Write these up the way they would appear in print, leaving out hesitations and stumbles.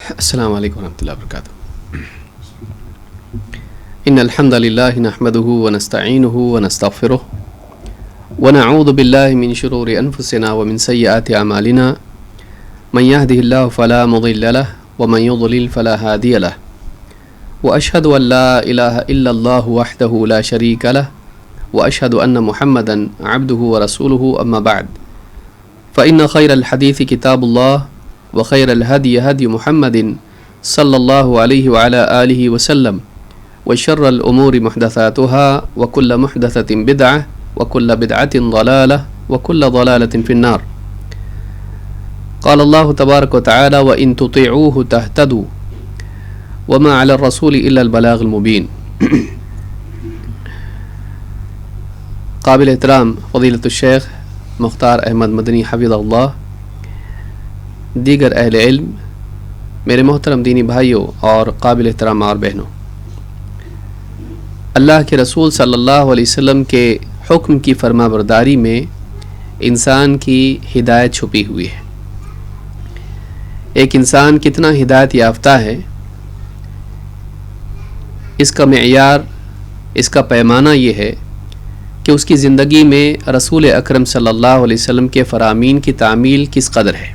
السلام علیکم ورحمۃ اللہ وبرکاتہ۔ ان الحمد للہ نحمده ونستعینه ونستغفره ونعوذ باللہ من شرور انفسنا ومن سیئات اعمالنا من يهده الله فلا مضل له ومن يضلل فلا هادي له واشهد ان لا اله الا الله وحده لا شريك له واشهد ان محمدا عبده ورسوله اما بعد فان خير الحديث كتاب الله وخير الهدي هدي محمد صلى الله عليه وعلى آله وسلم وشر الأمور محدثاتها وكل محدثة بدعة وكل بدعة ضلالة وكل ضلالة في النار. قال الله تبارك وتعالى وإن تطيعوه تهتدوا وما على الرسول إلا البلاغ المبين. قابل احترام فضیلۃ الشیخ مختار احمد مدنی حفظہ اللہ، دیگر اہل علم، میرے محترم دینی بھائیوں اور قابل احترام اور بہنوں، اللہ کے رسول صلی اللہ علیہ وسلم کے حکم کی فرما برداری میں انسان کی ہدایت چھپی ہوئی ہے۔ ایک انسان کتنا ہدایت یافتہ ہے، اس کا معیار، اس کا پیمانہ یہ ہے کہ اس کی زندگی میں رسول اکرم صلی اللہ علیہ وسلم کے فرامین کی تعمیل کس قدر ہے۔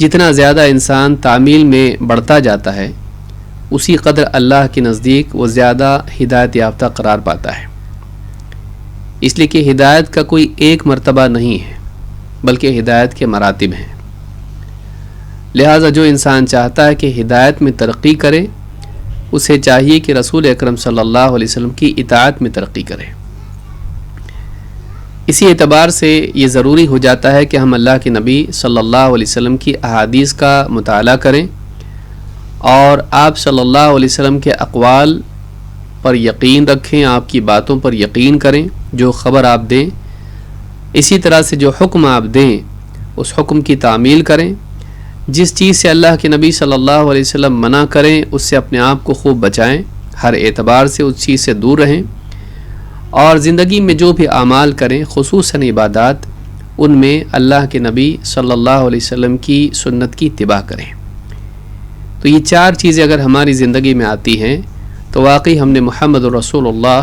جتنا زیادہ انسان تعمیل میں بڑھتا جاتا ہے، اسی قدر اللہ کے نزدیک وہ زیادہ ہدایت یافتہ قرار پاتا ہے۔ اس لیے کہ ہدایت کا کوئی ایک مرتبہ نہیں ہے، بلکہ ہدایت کے مراتب ہیں۔ لہٰذا جو انسان چاہتا ہے کہ ہدایت میں ترقی کرے، اسے چاہیے کہ رسول اکرم صلی اللہ علیہ وسلم کی اطاعت میں ترقی کرے۔ اسی اعتبار سے یہ ضروری ہو جاتا ہے کہ ہم اللہ کے نبی صلی اللہ علیہ وسلم کی احادیث کا مطالعہ کریں اور آپ صلی اللہ علیہ وسلم کے اقوال پر یقین رکھیں، آپ کی باتوں پر یقین کریں، جو خبر آپ دیں، اسی طرح سے جو حکم آپ دیں اس حکم کی تعمیل کریں۔ جس چیز سے اللہ کے نبی صلی اللہ علیہ وسلم منع کریں اس سے اپنے آپ کو خوب بچائیں، ہر اعتبار سے اس چیز سے دور رہیں، اور زندگی میں جو بھی اعمال کریں، خصوصاً عبادات، ان میں اللہ کے نبی صلی اللہ علیہ وسلم کی سنت کی اتباع کریں۔ تو یہ چار چیزیں اگر ہماری زندگی میں آتی ہیں تو واقعی ہم نے محمد رسول اللہ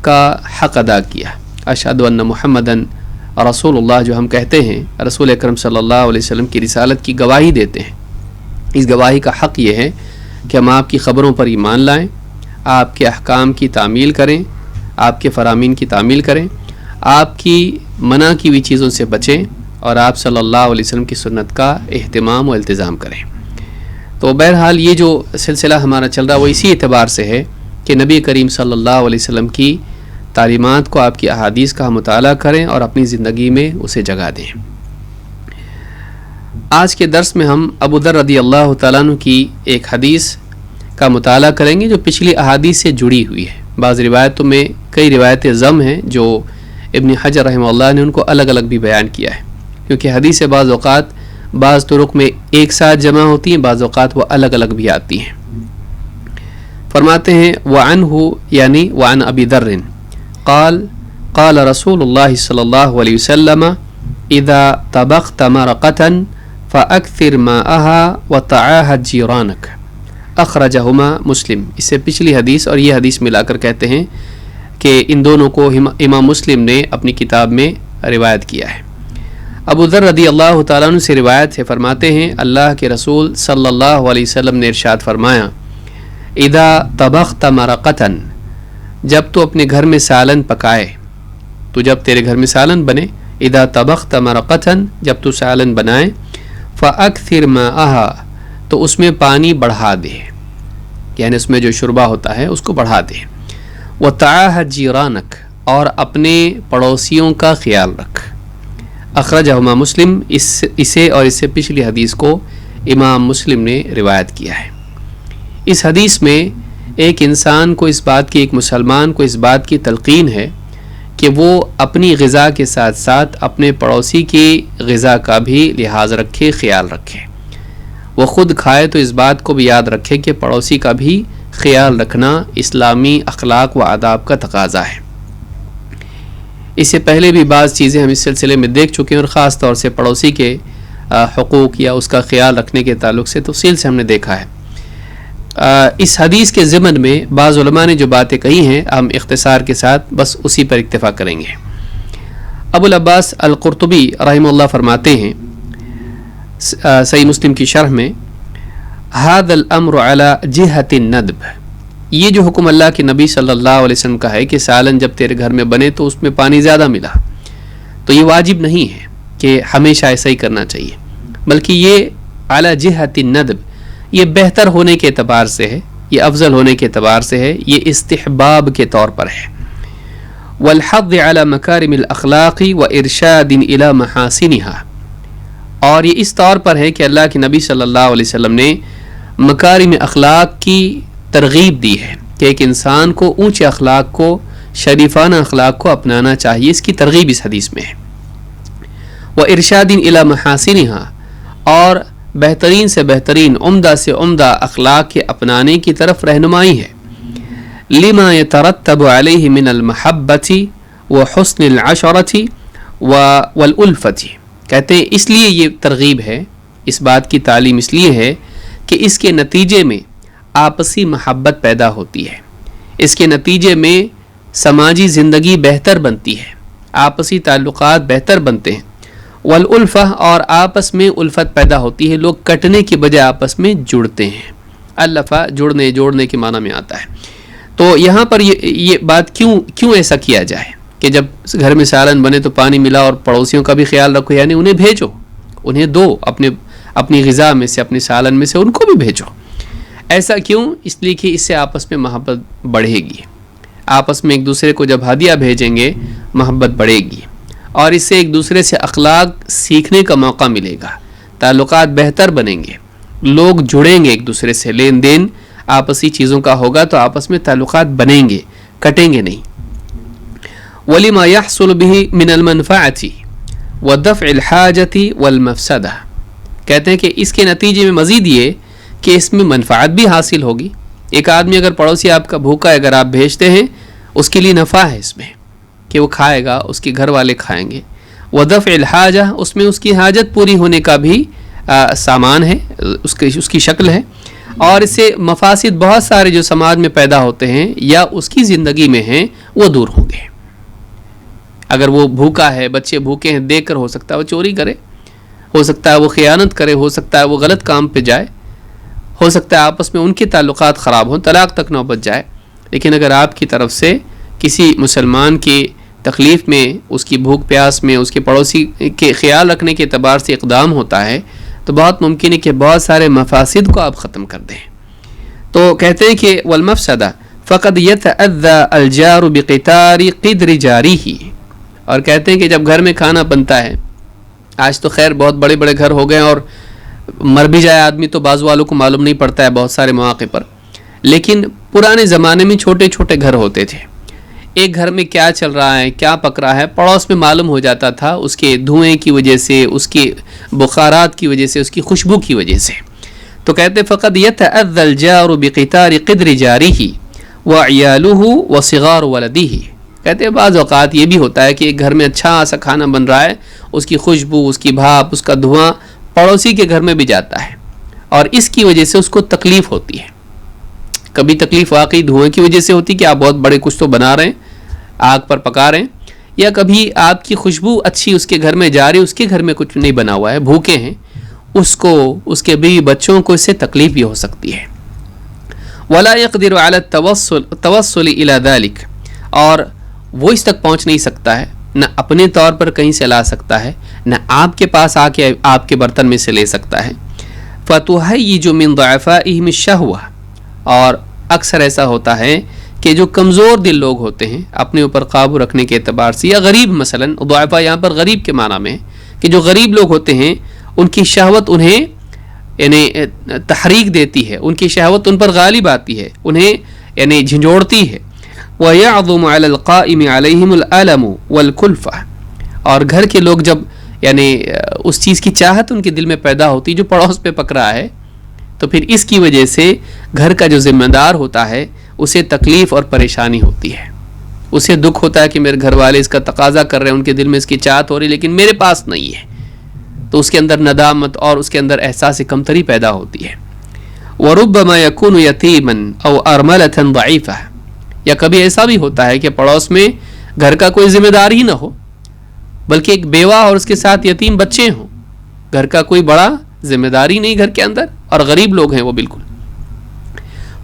کا حق ادا کیا۔ اشہد ان محمدً رسول اللہ جو ہم کہتے ہیں، رسول اکرم صلی اللہ علیہ وسلم کی رسالت کی گواہی دیتے ہیں۔ اس گواہی کا حق یہ ہے کہ ہم آپ کی خبروں پر ایمان لائیں، آپ کے احکام کی تعمیل کریں، آپ کے فرامین کی تعمیل کریں، آپ کی منع کی ہوئی چیزوں سے بچیں، اور آپ صلی اللہ علیہ وسلم کی سنت کا اہتمام و التزام کریں۔ تو بہرحال یہ جو سلسلہ ہمارا چل رہا ہے وہ اسی اعتبار سے ہے کہ نبی کریم صلی اللہ علیہ وسلم کی تعلیمات کو، آپ کی احادیث کا مطالعہ کریں اور اپنی زندگی میں اسے جگہ دیں۔ آج کے درس میں ہم ابو ذر رضی اللہ تعالیٰ عنہ کی ایک حدیث کا مطالعہ کریں گے جو پچھلی احادیث سے جڑی ہوئی ہے۔ بعض روایتوں میں کئی روایتیں ضم ہیں جو ابن حجر رحمہ اللہ نے ان کو الگ الگ بھی بیان کیا ہے، کیونکہ حدیث بعض اوقات بعض طرق میں ایک ساتھ جمع ہوتی ہیں، بعض اوقات وہ الگ الگ بھی آتی ہیں۔ فرماتے ہیں وعنہ یعنی وعن ابی ذر قال قال رسول اللہ صلی اللہ علیہ وسلم اذا طبخت مرقة فاکثر ماءها وتعاهد جیرانک، اخرجہما مسلم۔ اس سے پچھلی حدیث اور یہ حدیث ملا کر کہتے ہیں کہ ان دونوں کو امام مسلم نے اپنی کتاب میں روایت کیا ہے۔ ابو ذر رضی اللہ تعالیٰ عنہ سے روایت ہے، فرماتے ہیں اللہ کے رسول صلی اللہ علیہ وسلم نے ارشاد فرمایا اذا طبخت مرقة، جب تو اپنے گھر میں سالن پکائے، تو جب تیرے گھر میں سالن بنے، اذا طبخت مرقة، جب تو سالن بنائے، فاکثر ماءها، تو اس میں پانی بڑھا دے، یعنی اس میں جو شوربہ ہوتا ہے اس کو بڑھا دے، وتعاهد جیرانک، اور اپنے پڑوسیوں کا خیال رکھ۔ اخرجہما مسلم، اسے اور اس سے پچھلی حدیث کو امام مسلم نے روایت کیا ہے۔ اس حدیث میں ایک انسان کو اس بات کی، ایک مسلمان کو اس بات کی تلقین ہے کہ وہ اپنی غذا کے ساتھ ساتھ اپنے پڑوسی کی غذا کا بھی لحاظ رکھے، خیال رکھے۔ وہ خود کھائے تو اس بات کو بھی یاد رکھے کہ پڑوسی کا بھی خیال رکھنا اسلامی اخلاق و آداب کا تقاضا ہے۔ اس سے پہلے بھی بعض چیزیں ہم اس سلسلے میں دیکھ چکے ہیں، اور خاص طور سے پڑوسی کے حقوق یا اس کا خیال رکھنے کے تعلق سے تفصیل سے ہم نے دیکھا ہے۔ اس حدیث کے ضمن میں بعض علماء نے جو باتیں کہی ہیں ہم اختصار کے ساتھ بس اسی پر اکتفا کریں گے۔ ابو العباس القرطبی رحمہ اللہ فرماتے ہیں صحیح مسلم کی شرح میں، هذا الامر على جهة الندب، یہ جو حکم اللہ کے نبی صلی اللہ علیہ وسلم کا ہے کہ سالن جب تیرے گھر میں بنے تو اس میں پانی زیادہ ملا، تو یہ واجب نہیں ہے کہ ہمیشہ ایسا ہی کرنا چاہیے، بلکہ یہ علی جہت الندب، یہ بہتر ہونے کے اعتبار سے ہے، یہ افضل ہونے کے اعتبار سے ہے، یہ استحباب کے طور پر ہے۔ والحض علی مکارم الاخلاق وارشاد الی محاسنها، اور یہ اس طور پر ہے کہ اللہ کے نبی صلی اللہ علیہ وسلم نے مکارم اخلاق کی ترغیب دی ہے کہ ایک انسان کو اونچے اخلاق کو، شریفانہ اخلاق کو اپنانا چاہیے، اس کی ترغیب اس حدیث میں ہے۔ وارشاد الی محاسنها، اور بہترین سے بہترین، عمدہ سے عمدہ اخلاق کے اپنانے کی طرف رہنمائی ہے۔ لما يترتب علیہ من المحبت وحسن العشرۃ والالفۃ، کہتے ہیں اس لیے یہ ترغیب ہے، اس بات کی تعلیم اس لیے ہے کہ اس کے نتیجے میں آپسی محبت پیدا ہوتی ہے، اس کے نتیجے میں سماجی زندگی بہتر بنتی ہے، آپسی تعلقات بہتر بنتے ہیں۔ والالفہ، اور آپس میں الفت پیدا ہوتی ہے، لوگ کٹنے کی بجائے آپس میں جڑتے ہیں۔ الفا جڑنے، جوڑنے کے معنی میں آتا ہے۔ تو یہاں پر یہ بات کیوں ایسا کیا جائے کہ جب گھر میں سالن بنے تو پانی ملا، اور پڑوسیوں کا بھی خیال رکھو، یعنی انہیں بھیجو، انہیں دو، اپنی غذا میں سے، اپنے سالن میں سے ان کو بھی بھیجو۔ ایسا کیوں؟ اس لیے کہ اس سے آپس میں محبت بڑھے گی، آپس میں ایک دوسرے کو جب ہدیہ بھیجیں گے محبت بڑھے گی، اور اس سے ایک دوسرے سے اخلاق سیکھنے کا موقع ملے گا، تعلقات بہتر بنیں گے، لوگ جڑیں گے ایک دوسرے سے، لین دین آپسی چیزوں کا ہوگا تو آپس میں تعلقات بنیں گے، کٹیں گے نہیں۔ وَلِمَا يَحْصُلُ بِهِ مِنَ الْمَنْفَعَةِ وَدَفْعِ الْحَاجَةِ وَالْمَفْسَدَةِ، کہتے ہیں کہ اس کے نتیجے میں مزید یہ کہ اس میں منفعت بھی حاصل ہوگی۔ ایک آدمی اگر پڑوسی آپ کا بھوکا ہے، اگر آپ بھیجتے ہیں، اس کے لیے نفع ہے اس میں کہ وہ کھائے گا، اس کے گھر والے کھائیں گے۔ وَدَفْعِ الْحَاجَةِ، اس میں اس کی حاجت پوری ہونے کا بھی سامان ہے، اس کی شکل ہے، اور اس سے مفاسد بہت سارے جو سماج میں پیدا ہوتے ہیں یا اس کی زندگی میں ہیں وہ دور ہوں گے۔ اگر وہ بھوکا ہے، بچے بھوکے ہیں، دیکھ کر ہو سکتا ہے وہ چوری کرے، ہو سکتا ہے وہ خیانت کرے، ہو سکتا ہے وہ غلط کام پہ جائے، ہو سکتا ہے آپس میں ان کے تعلقات خراب ہوں، طلاق تک نوبت جائے۔ لیکن اگر آپ کی طرف سے کسی مسلمان کی تکلیف میں، اس کی بھوک پیاس میں، اس کے پڑوسی کے خیال رکھنے کے اعتبار سے اقدام ہوتا ہے تو بہت ممکن ہے کہ بہت سارے مفاسد کو آپ ختم کر دیں۔ تو کہتے ہیں کہ والمفسدہ فقد یتأذی الجار بقطار قدر جارہ، اور کہتے ہیں کہ جب گھر میں کھانا بنتا ہے، آج تو خیر بہت بڑے بڑے گھر ہو گئے اور مر بھی جائے آدمی تو بعض والوں کو معلوم نہیں پڑتا ہے بہت سارے مواقع پر، لیکن پرانے زمانے میں چھوٹے چھوٹے گھر ہوتے تھے، ایک گھر میں کیا چل رہا ہے، کیا پک رہا ہے، پڑوس میں معلوم ہو جاتا تھا، اس کے دھوئیں کی وجہ سے، اس کے بخارات کی وجہ سے، اس کی خوشبو کی وجہ سے۔ تو کہتے فقد یتأذی الجار بقطار قدر جارہ وعیالہ وصغار ولدہ، کہتے ہیں بعض اوقات یہ بھی ہوتا ہے کہ ایک گھر میں اچھا سا کھانا بن رہا ہے، اس کی خوشبو، اس کی بھاپ، اس کا دھواں پڑوسی کے گھر میں بھی جاتا ہے، اور اس کی وجہ سے اس کو تکلیف ہوتی ہے۔ کبھی تکلیف واقعی دھوئیں کی وجہ سے ہوتی کہ آپ بہت بڑے کچھ تو بنا رہے ہیں، آگ پر پکا رہے ہیں، یا کبھی آپ کی خوشبو اچھی اس کے گھر میں جا رہی، اس کے گھر میں کچھ نہیں بنا ہوا ہے، بھوکے ہیں، اس کو، اس کے بیوی بچوں کو اس سے تکلیف بھی ہو سکتی ہے۔ ولا يقدر على التوصل الى ذلك، اور وہ اس تک پہنچ نہیں سکتا ہے، نہ اپنے طور پر کہیں سے لا سکتا ہے، نہ آپ کے پاس آ کے آپ کے برتن میں سے لے سکتا ہے۔ فتحيج من ضعفائهم الشهوة، اور اکثر ایسا ہوتا ہے کہ جو کمزور دل لوگ ہوتے ہیں اپنے اوپر قابو رکھنے کے اعتبار سے، یا غریب، مثلا ضعفاء یہاں پر غریب کے معنی میں کہ جو غریب لوگ ہوتے ہیں ان کی شہوت انہیں یعنی تحریک دیتی ہے، ان کی شہوت ان پر غالب آتی ہے، انہیں یعنی جھنجھوڑتی ہے۔ وَيَعْظُمُ عَلَى الْقَائِمِ عَلَيْهِمُ الْأَلَمُ وَالْكُلْفَةُ، اور گھر کے لوگ جب یعنی اس چیز کی چاہت ان کے دل میں پیدا ہوتی جو پڑوس پہ پک رہا ہے، تو پھر اس کی وجہ سے گھر کا جو ذمہ دار ہوتا ہے اسے تکلیف اور پریشانی ہوتی ہے، اسے دکھ ہوتا ہے کہ میرے گھر والے اس کا تقاضا کر رہے ہیں، ان کے دل میں اس کی چاہت ہو رہی لیکن میرے پاس نہیں ہے، تو اس کے اندر ندامت اور اس کے اندر احساس کمتری پیدا ہوتی ہے. وَرُبَّمَا يَكُونُ يَتِيمًا أَوْ أَرْمَلَةً ضَعِيفًا، یا کبھی ایسا بھی ہوتا ہے کہ پڑوس میں گھر کا کوئی ذمہ دار ہی نہ ہو، بلکہ ایک بیوہ اور اس کے ساتھ یتیم بچے ہوں، گھر کا کوئی بڑا ذمہ داری نہیں گھر کے اندر، اور غریب لوگ ہیں وہ بالکل.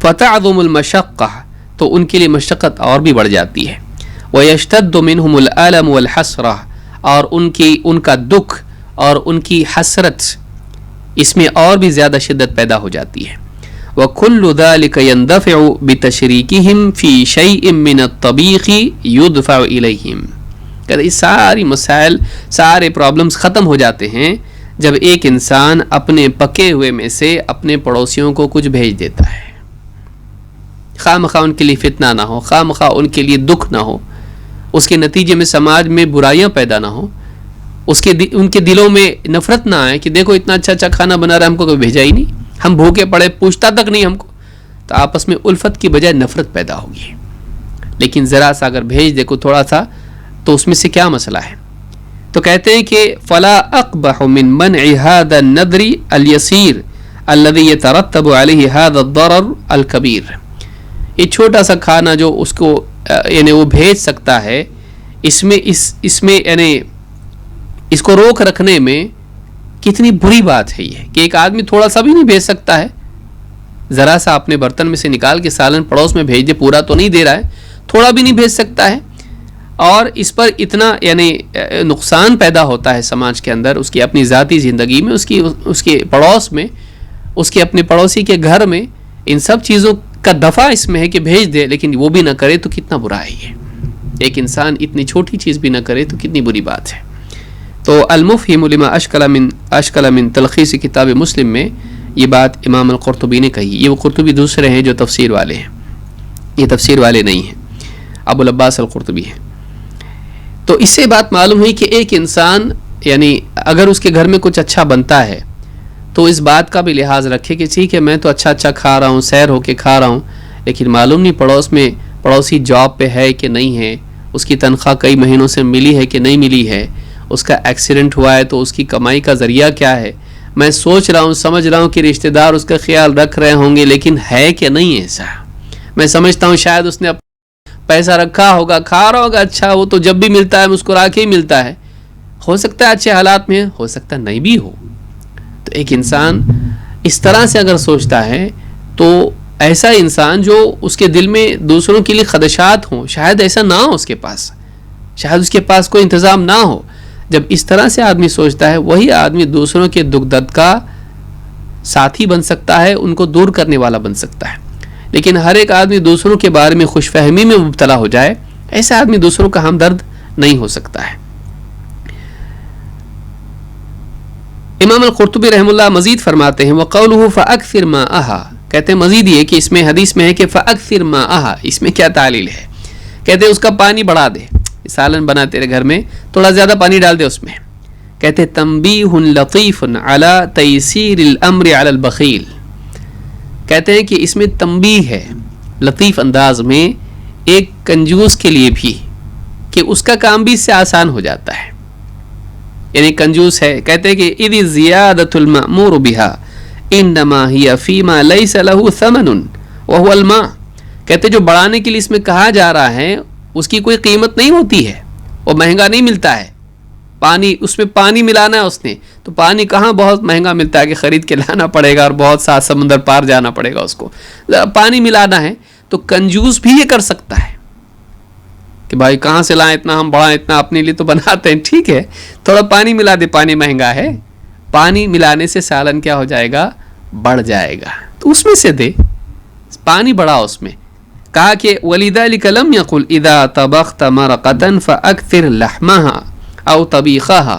فَتَعْظُمُ الْمَشَقَّةُ، تو ان کے لیے مشقت اور بھی بڑھ جاتی ہے. وَيَشْتَدُّ مِنْهُمُ الْأَلَمُ وَالْحَسْرَةُ، اور ان کا دکھ اور ان کی حسرت اس میں اور بھی زیادہ شدت پیدا ہو جاتی ہے. وَكُلُّ ذَلِكَ يَنْدَفِعُ بِتَشْرِيكِهِمْ فِي شَيْءٍ مِّنَ الطَّبِيخِ يُدْفَعُ إِلَيْهِمْ. کہ یہ ساری مسائل، سارے پرابلمز ختم ہو جاتے ہیں جب ایک انسان اپنے پکے ہوئے میں سے اپنے پڑوسیوں کو کچھ بھیج دیتا ہے. خواہ مخواہ ان کے لیے فتنہ نہ ہو، خواہ مخواہ ان کے لیے دکھ نہ ہو، اس کے نتیجے میں سماج میں برائیاں پیدا نہ ہو، ان کے دلوں میں نفرت نہ آئے کہ دیکھو اتنا اچھا اچھا کھانا بنا رہا ہے، ہم کو کوئی بھیجا ہی نہیں، ہم بھوکے پڑے، پوچھتا تک نہیں ہم کو. تو آپس میں الفت کی بجائے نفرت پیدا ہوگی. لیکن ذرا سا اگر بھیج دے کو تھوڑا سا، تو اس میں سے کیا مسئلہ ہے؟ تو کہتے ہیں کہ فلا اقبح من منع هذا النذر اليسير الذي يترتب عليه هذا الضرر الكبير. یہ چھوٹا سا کھانا جو اس کو یعنی وہ بھیج سکتا ہے، اس میں یعنی اس کو روک رکھنے میں کتنی بری بات ہے یہ کہ ایک آدمی تھوڑا سا بھی نہیں بھیج سکتا ہے. ذرا سا اپنے برتن میں سے نکال کے سالن پڑوس میں بھیج دے، پورا تو نہیں دے رہا ہے، تھوڑا بھی نہیں بھیج سکتا ہے، اور اس پر اتنا یعنی نقصان پیدا ہوتا ہے سماج کے اندر، اس کی اپنی ذاتی زندگی میں، اس کے پڑوس میں، اس کے اپنے پڑوسی کے گھر میں. ان سب چیزوں کا دفع اس میں ہے کہ بھیج دے، لیکن وہ بھی نہ کرے تو کتنا برا ہے یہ. ایک انسان اتنی چھوٹی چیز بھی نہ کرے تو کتنی بری بات ہے. تو المفہم لما اشکل من تلخیص کتاب مسلم میں یہ بات امام القرطبی نے کہی. یہ وہ قرطبی دوسرے ہیں جو تفسیر والے ہیں، یہ تفسیر والے نہیں ہیں، ابو العباس القرطبی ہیں. تو اس سے بات معلوم ہوئی کہ ایک انسان یعنی اگر اس کے گھر میں کچھ اچھا بنتا ہے تو اس بات کا بھی لحاظ رکھے کہ ٹھیک ہے میں تو اچھا اچھا کھا رہا ہوں، سیر ہو کے کھا رہا ہوں، لیکن معلوم نہیں پڑوسی جاب پہ ہے کہ نہیں ہے، اس کی تنخواہ کئی مہینوں سے ملی ہے کہ نہیں ملی ہے، اس کا ایکسیڈنٹ ہوا ہے تو اس کی کمائی کا ذریعہ کیا ہے. میں سوچ رہا ہوں، سمجھ رہا ہوں کہ رشتہ دار اس کا خیال رکھ رہے ہوں گے، لیکن ہے کہ نہیں ایسا. میں سمجھتا ہوں شاید اس نے پیسہ رکھا ہوگا، کھا رہا ہوگا اچھا، وہ تو جب بھی ملتا ہے مسکرا کے ہی ملتا ہے. ہو سکتا ہے اچھے حالات میں، ہو سکتا ہے نہیں بھی ہو. تو ایک انسان اس طرح سے اگر سوچتا ہے تو ایسا انسان جو اس کے دل میں دوسروں کے لیے خدشات ہوں، شاید ایسا نہ ہو اس کے پاس، شاید اس کے پاس کوئی انتظام نہ ہو. جب اس طرح سے آدمی سوچتا ہے، وہی آدمی دوسروں کے دکھ درد کا ساتھی بن سکتا ہے، ان کو دور کرنے والا بن سکتا ہے. لیکن ہر ایک آدمی دوسروں کے بارے میں خوش فہمی میں مبتلا ہو جائے، ایسا آدمی دوسروں کا ہمدرد نہیں ہو سکتا ہے. امام القرطبی رحم اللہ مزید فرماتے ہیں وَقَوْلُهُ فَأَكْثِرْ مَاءَهَا، کہتے ہیں مزید یہ کہ اس میں حدیث میں ہے کہ فَأَكْثِرْ مَاءَهَا، اس میں کیا تعلیل ہے؟ کہتے ہیں اس کا پانی بڑھا دے، سالن بنا تیرے گھر میں تھوڑا زیادہ پانی ڈال دے اس میں. کہتے ہیں تنبیہ لطیف علی تیسیر الامر علی البخیل، کہتے ہیں کہ اس میں تنبیہ ہے لطیف انداز میں ایک کنجوس کے لیے بھی کہ اس کا کام بھی اس سے آسان ہو جاتا ہے. یعنی کنجوس ہے، کہتے ہیں کہ اذ زیادۃ المأمور بها انما هي فيما ليس له ثمن وهو الماء، کہتے جو بڑھانے کے لیے اس میں کہا جا رہا ہے اس کی کوئی قیمت نہیں ہوتی ہے، وہ مہنگا نہیں ملتا ہے. پانی، اس میں پانی ملانا ہے اس نے، تو پانی کہاں بہت مہنگا ملتا ہے کہ خرید کے لانا پڑے گا اور بہت سا سمندر پار جانا پڑے گا اس کو. پانی ملانا ہے تو کنجوس بھی یہ کر سکتا ہے کہ بھائی کہاں سے لائیں اتنا، ہم بڑا اتنا اپنے لیے تو بناتے ہیں، ٹھیک ہے تھوڑا پانی ملا دے، پانی مہنگا ہے، پانی ملانے سے سالن کیا ہو جائے گا، بڑھ جائے گا، تو اس میں سے دے، پانی بڑھا اس میں. کہا کہ وَلِذَلِكَ لَمْ يَقُلْ إِذَا طَبَخْتَ مَرَقَةً فَأَكْثِرْ لَحْمَهَا أَوْ طَبِيخَهَا،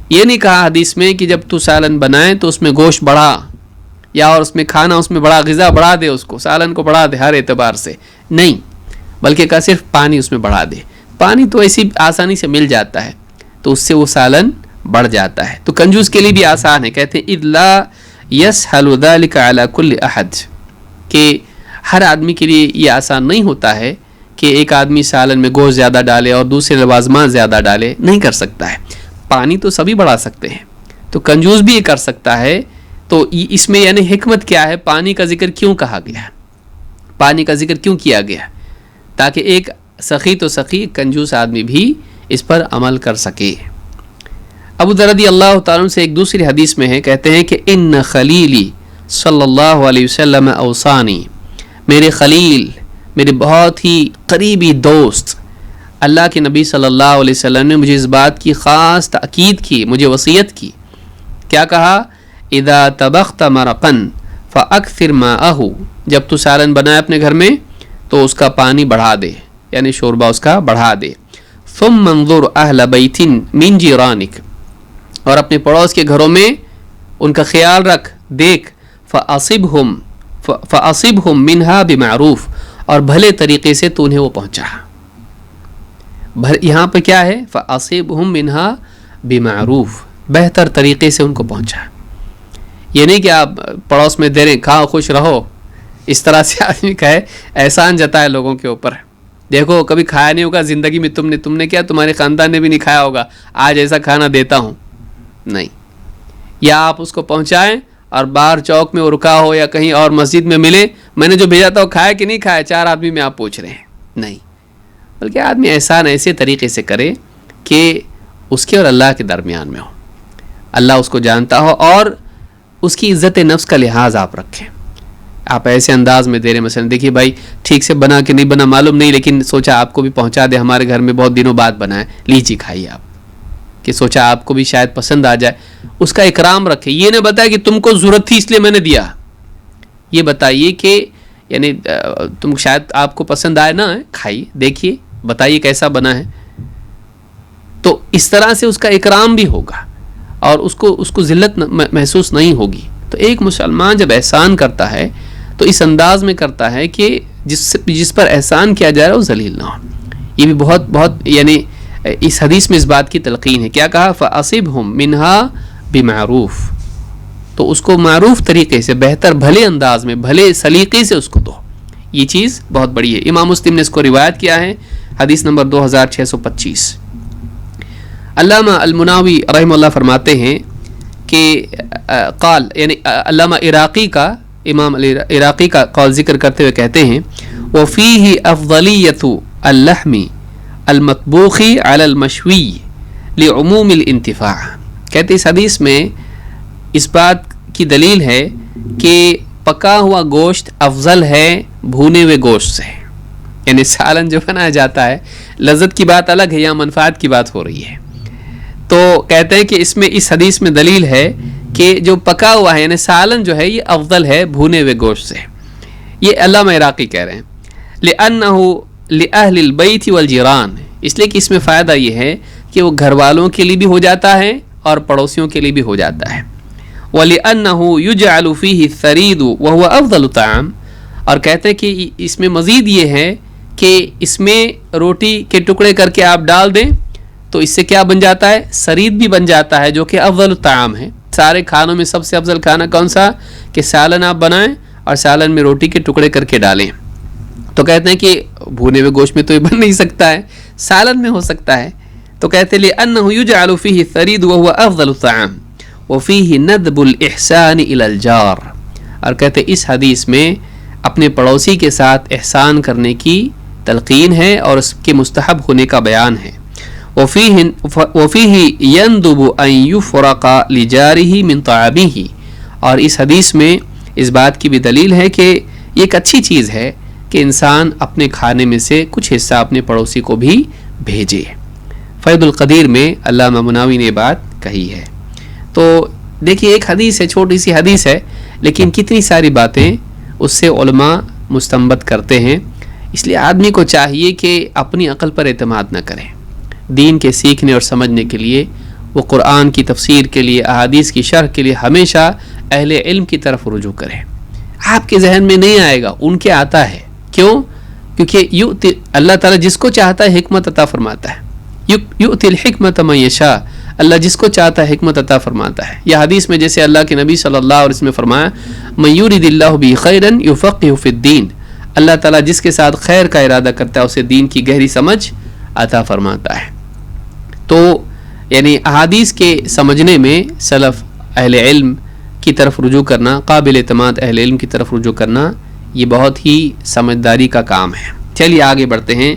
یہ نہیں کہا حدیث میں کہ جب تو سالن بنائے تو اس میں گوشت بڑھا، یا اور اس میں کھانا اس میں بڑھا، غذا بڑھا دے، اس کو سالن کو بڑھا دے ہر اعتبار سے، نہیں، بلکہ کہا صرف پانی اس میں بڑھا دے. پانی تو ایسی آسانی سے مل جاتا ہے تو اس سے وہ سالن بڑھ جاتا ہے. تو کنجوس کے لیے بھی آسان ہے. کہتے ہیں اذ لا يسهل ذلك على كل احد، کہ ہر آدمی کے لیے یہ آسان نہیں ہوتا ہے کہ ایک آدمی سالن میں گوشت زیادہ ڈالے اور دوسرے لوازمات زیادہ ڈالے، نہیں کر سکتا ہے. پانی تو سبھی بڑھا سکتے ہیں، تو کنجوس بھی یہ کر سکتا ہے. تو اس میں یعنی حکمت کیا ہے, پانی کا ذکر کیوں کہا گیا, پانی کا ذکر کیوں کیا گیا, تاکہ ایک سخی تو سخی کنجوس آدمی بھی اس پر عمل کر سکے. ابو ذر رضی اللہ تعالیٰ عنہ سے ایک دوسری حدیث میں ہے, کہتے ہیں کہ ان خلیلی صلی اللہ علیہ وسلم اوصانی, میرے خلیل, میرے بہت ہی قریبی دوست اللہ کے نبی صلی اللہ علیہ وسلم نے مجھے اس بات کی خاص تاکید کی, مجھے وصیت کی. کیا کہا, اذا طبخت مرقا فاکثر ماءہ, جب تو سالن بنائے اپنے گھر میں تو اس کا پانی بڑھا دے, یعنی شوربہ اس کا بڑھا دے. ثم انظر اہل بیت من جیرانک, اور اپنے پڑوس کے گھروں میں ان کا خیال رکھ, دیکھ. فاصبہم منہا بمعروف, اور بھلے طریقے سے تو انہیں وہ پہنچا. یہاں پہ کیا ہے, فاصبہم منہا بمعروف, بہتر طریقے سے ان کو پہنچا. یہ نہیں کہ آپ پڑوس میں دے رہے کھاؤ خوش رہو, اس طرح سے آدمی کہے, احسان جتائے لوگوں کے اوپر. دیکھو کبھی کھایا نہیں ہوگا زندگی میں تم نے کیا, تمہارے خاندان نے بھی نہیں کھایا ہوگا, آج ایسا کھانا دیتا ہوں. نہیں, یا آپ اس کو پہنچائیں اور باہر چوک میں وہ رکا ہو یا کہیں اور مسجد میں ملے, میں نے جو بھیجا تھا وہ کھایا کہ نہیں کھایا, 4 آدمی میں آپ پوچھ رہے ہیں. نہیں, بلکہ آدمی احسان ایسے طریقے سے کرے کہ اس کے اور اللہ کے درمیان میں ہو, اللہ اس کو جانتا ہو, اور اس کی عزت نفس کا لحاظ آپ رکھیں. آپ ایسے انداز میں دے رہے, مثلا دیکھیے بھائی ٹھیک سے بنا کہ نہیں بنا معلوم نہیں, لیکن سوچا آپ کو بھی پہنچا دے, ہمارے گھر میں بہت دنوں بعد بنا ہے, لیجیے کھائیے آپ, کہ سوچا آپ کو بھی شاید پسند آ جائے. اس کا اکرام رکھے, یہ نہ بتائے کہ تم کو ضرورت تھی اس لیے میں نے دیا, یہ بتائیے کہ یعنی تم شاید آپ کو پسند آئے نا, کھائیے دیکھیے بتائیے کیسا بنا ہے. تو اس طرح سے اس کا اکرام بھی ہوگا اور اس کو ذلت محسوس نہیں ہوگی. تو ایک مسلمان جب احسان کرتا ہے تو اس انداز میں کرتا ہے کہ جس پر احسان کیا جا رہا ہے وہ ذلیل نہ ہو. یہ بھی بہت بہت یعنی اس حدیث میں اس بات کی تلقین ہے. کیا کہا, فَأَصِبْهُمْ مِنْهَا بِمَعْرُوف, تو اس کو معروف طریقے سے, بہتر بھلے انداز میں, بھلے سلیقے سے اس کو دو. یہ چیز بہت بڑی ہے. امام مسلم نے اس کو روایت کیا ہے, حدیث نمبر 2625. علامہ المناوی رحمہ اللہ فرماتے ہیں کہ قال, یعنی علامہ عراقی کا, امام عراقی کا قول ذکر کرتے ہوئے کہتے ہیں, وَفِيهِ أَفْضَلِيَّةُ اللَّحْمِ المطبوخ علی المشوی لعموم الانتفاع. کہتے اس حدیث میں اس بات کی دلیل ہے کہ پکا ہوا گوشت افضل ہے بھونے ہوئے گوشت سے. یعنی سالن جو بنایا جاتا ہے, لذت کی بات الگ ہے, یہاں منفعت کی بات ہو رہی ہے. تو کہتے ہیں کہ اس میں اس حدیث میں دلیل ہے کہ جو پکا ہوا ہے یعنی سالن جو ہے یہ افضل ہے بھونے ہوئے گوشت سے. یہ علامہ عراقی کہہ رہے ہیں. لأنه لأہل البیت والجیران, اس لیے کہ اس میں فائدہ یہ ہے کہ وہ گھر والوں کے لیے بھی ہو جاتا ہے اور پڑوسیوں کے لیے بھی ہو جاتا ہے. وَلِأَنَّهُ يُجْعَلُ فِيهِ الثَّرِيدُ وَهُوَ أَفْضَلُ طَعَامٍ, اور کہتے ہیں کہ اس میں مزید یہ ہے کہ اس میں روٹی کے ٹکڑے کر کے آپ ڈال دیں تو اس سے کیا بن جاتا ہے, سرید بھی بن جاتا ہے, جو کہ افضل الطعام ہے. سارے کھانوں میں سب سے افضل کھانا کون سا, کہ سالن آپ بنائیں اور سالن میں روٹی کے ٹکڑے کر کے ڈالیں. تو کہتے ہیں کہ بھونے ہوئے گوشت میں تو یہ بن نہیں سکتا ہے, سالن میں ہو سکتا ہے. تو کہتے ہیں لِأَنَّهُ يُجْعَلُ فِيهِ الثَّرِيدُ وَهُوَ أَفْضَلُ الطَّعَامِ وَفِيهِ نَدْبُ الْإِحْسَانِ إِلَى الْجَارِ, اور کہتے ہیں اس حدیث میں اپنے پڑوسی کے ساتھ احسان کرنے کی تلقین ہے اور اس کے مستحب ہونے کا بیان ہے. وَفِيهِ يَنْدُبُ أَنْ يُفْرَقَ لِجَارِهِ مِنْ طَعَامِهِ, اور اس حدیث میں اس بات کی بھی دلیل ہے کہ یہ ایک اچھی چیز ہے کہ انسان اپنے کھانے میں سے کچھ حصہ اپنے پڑوسی کو بھی بھیجے. فیض القدیر میں علامہ مناوی نے بات کہی ہے. تو دیکھیے ایک حدیث ہے, چھوٹی سی حدیث ہے, لیکن کتنی ساری باتیں اس سے علماء مستنبط کرتے ہیں. اس لیے آدمی کو چاہیے کہ اپنی عقل پر اعتماد نہ کرے. دین کے سیکھنے اور سمجھنے کے لیے وہ قرآن کی تفسیر کے لیے, احادیث کی شرح کے لیے ہمیشہ اہل علم کی طرف رجوع کرے. آپ کے ذہن میں نہیں آئے گا, ان کے آتا ہے. کیوں؟ کیونکہ اللہ تعالیٰ جس کو چاہتا ہے حکمت عطا فرماتا ہے. یؤتی الحکمت من یشاء, اللہ جس کو چاہتا ہے حکمت عطا فرماتا ہے. یہ حدیث میں جیسے اللہ کے نبی صلی اللہ علیہ وسلم نے فرمایا, من یرید اللہ بہ خیرا یفقہہ فی الدین, اللہ تعالیٰ جس کے ساتھ خیر کا ارادہ کرتا ہے اسے دین کی گہری سمجھ عطا فرماتا ہے. تو یعنی احادیث کے سمجھنے میں سلف اہل علم کی طرف رجوع کرنا، قابل اعتماد اہل علم کی طرف رجوع کرنا، یہ بہت ہی سمجھداری کا کام ہے۔ چلیے آگے بڑھتے ہیں۔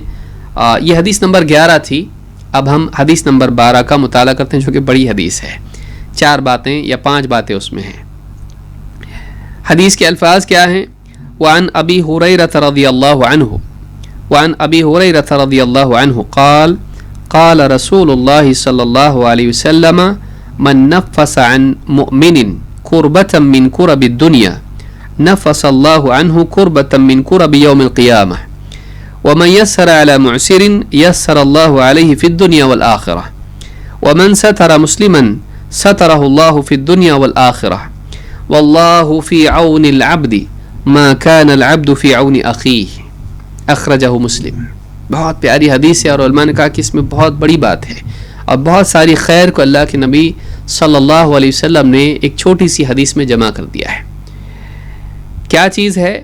یہ حدیث نمبر 11 تھی، اب ہم حدیث نمبر 12 کا مطالعہ کرتے ہیں جو کہ بڑی حدیث ہے، 4 باتیں یا 5 باتیں اس میں ہیں۔ حدیث کے الفاظ کیا ہیں؟ وعن ابی ہریرہ رضی اللہ عنہ قال قال رسول اللہ صلی اللہ علیہ وسلم من نفس عن مؤمن کربة من کرب الدنیا نفس اللہ عنہ کربة من کرب یوم القیامہ ومن یسر علی معسر یسر اللہ علیہ فی الدنیا والآخرہ ومن ستر مسلما سترہ اللہ فی الدنیا والآخرہ واللہ فی عون العبد ما کان العبد فی عون اخیہ، اخرجہ مسلم۔ بہت پیاری حدیث ہے اور علماء نے کہا کہ اس میں بہت بڑی بات ہے اور بہت ساری خیر کو اللہ کے نبی صلی اللہ علیہ وسلم نے ایک چھوٹی سی حدیث میں جمع کر دیا ہے۔ کیا چیز ہے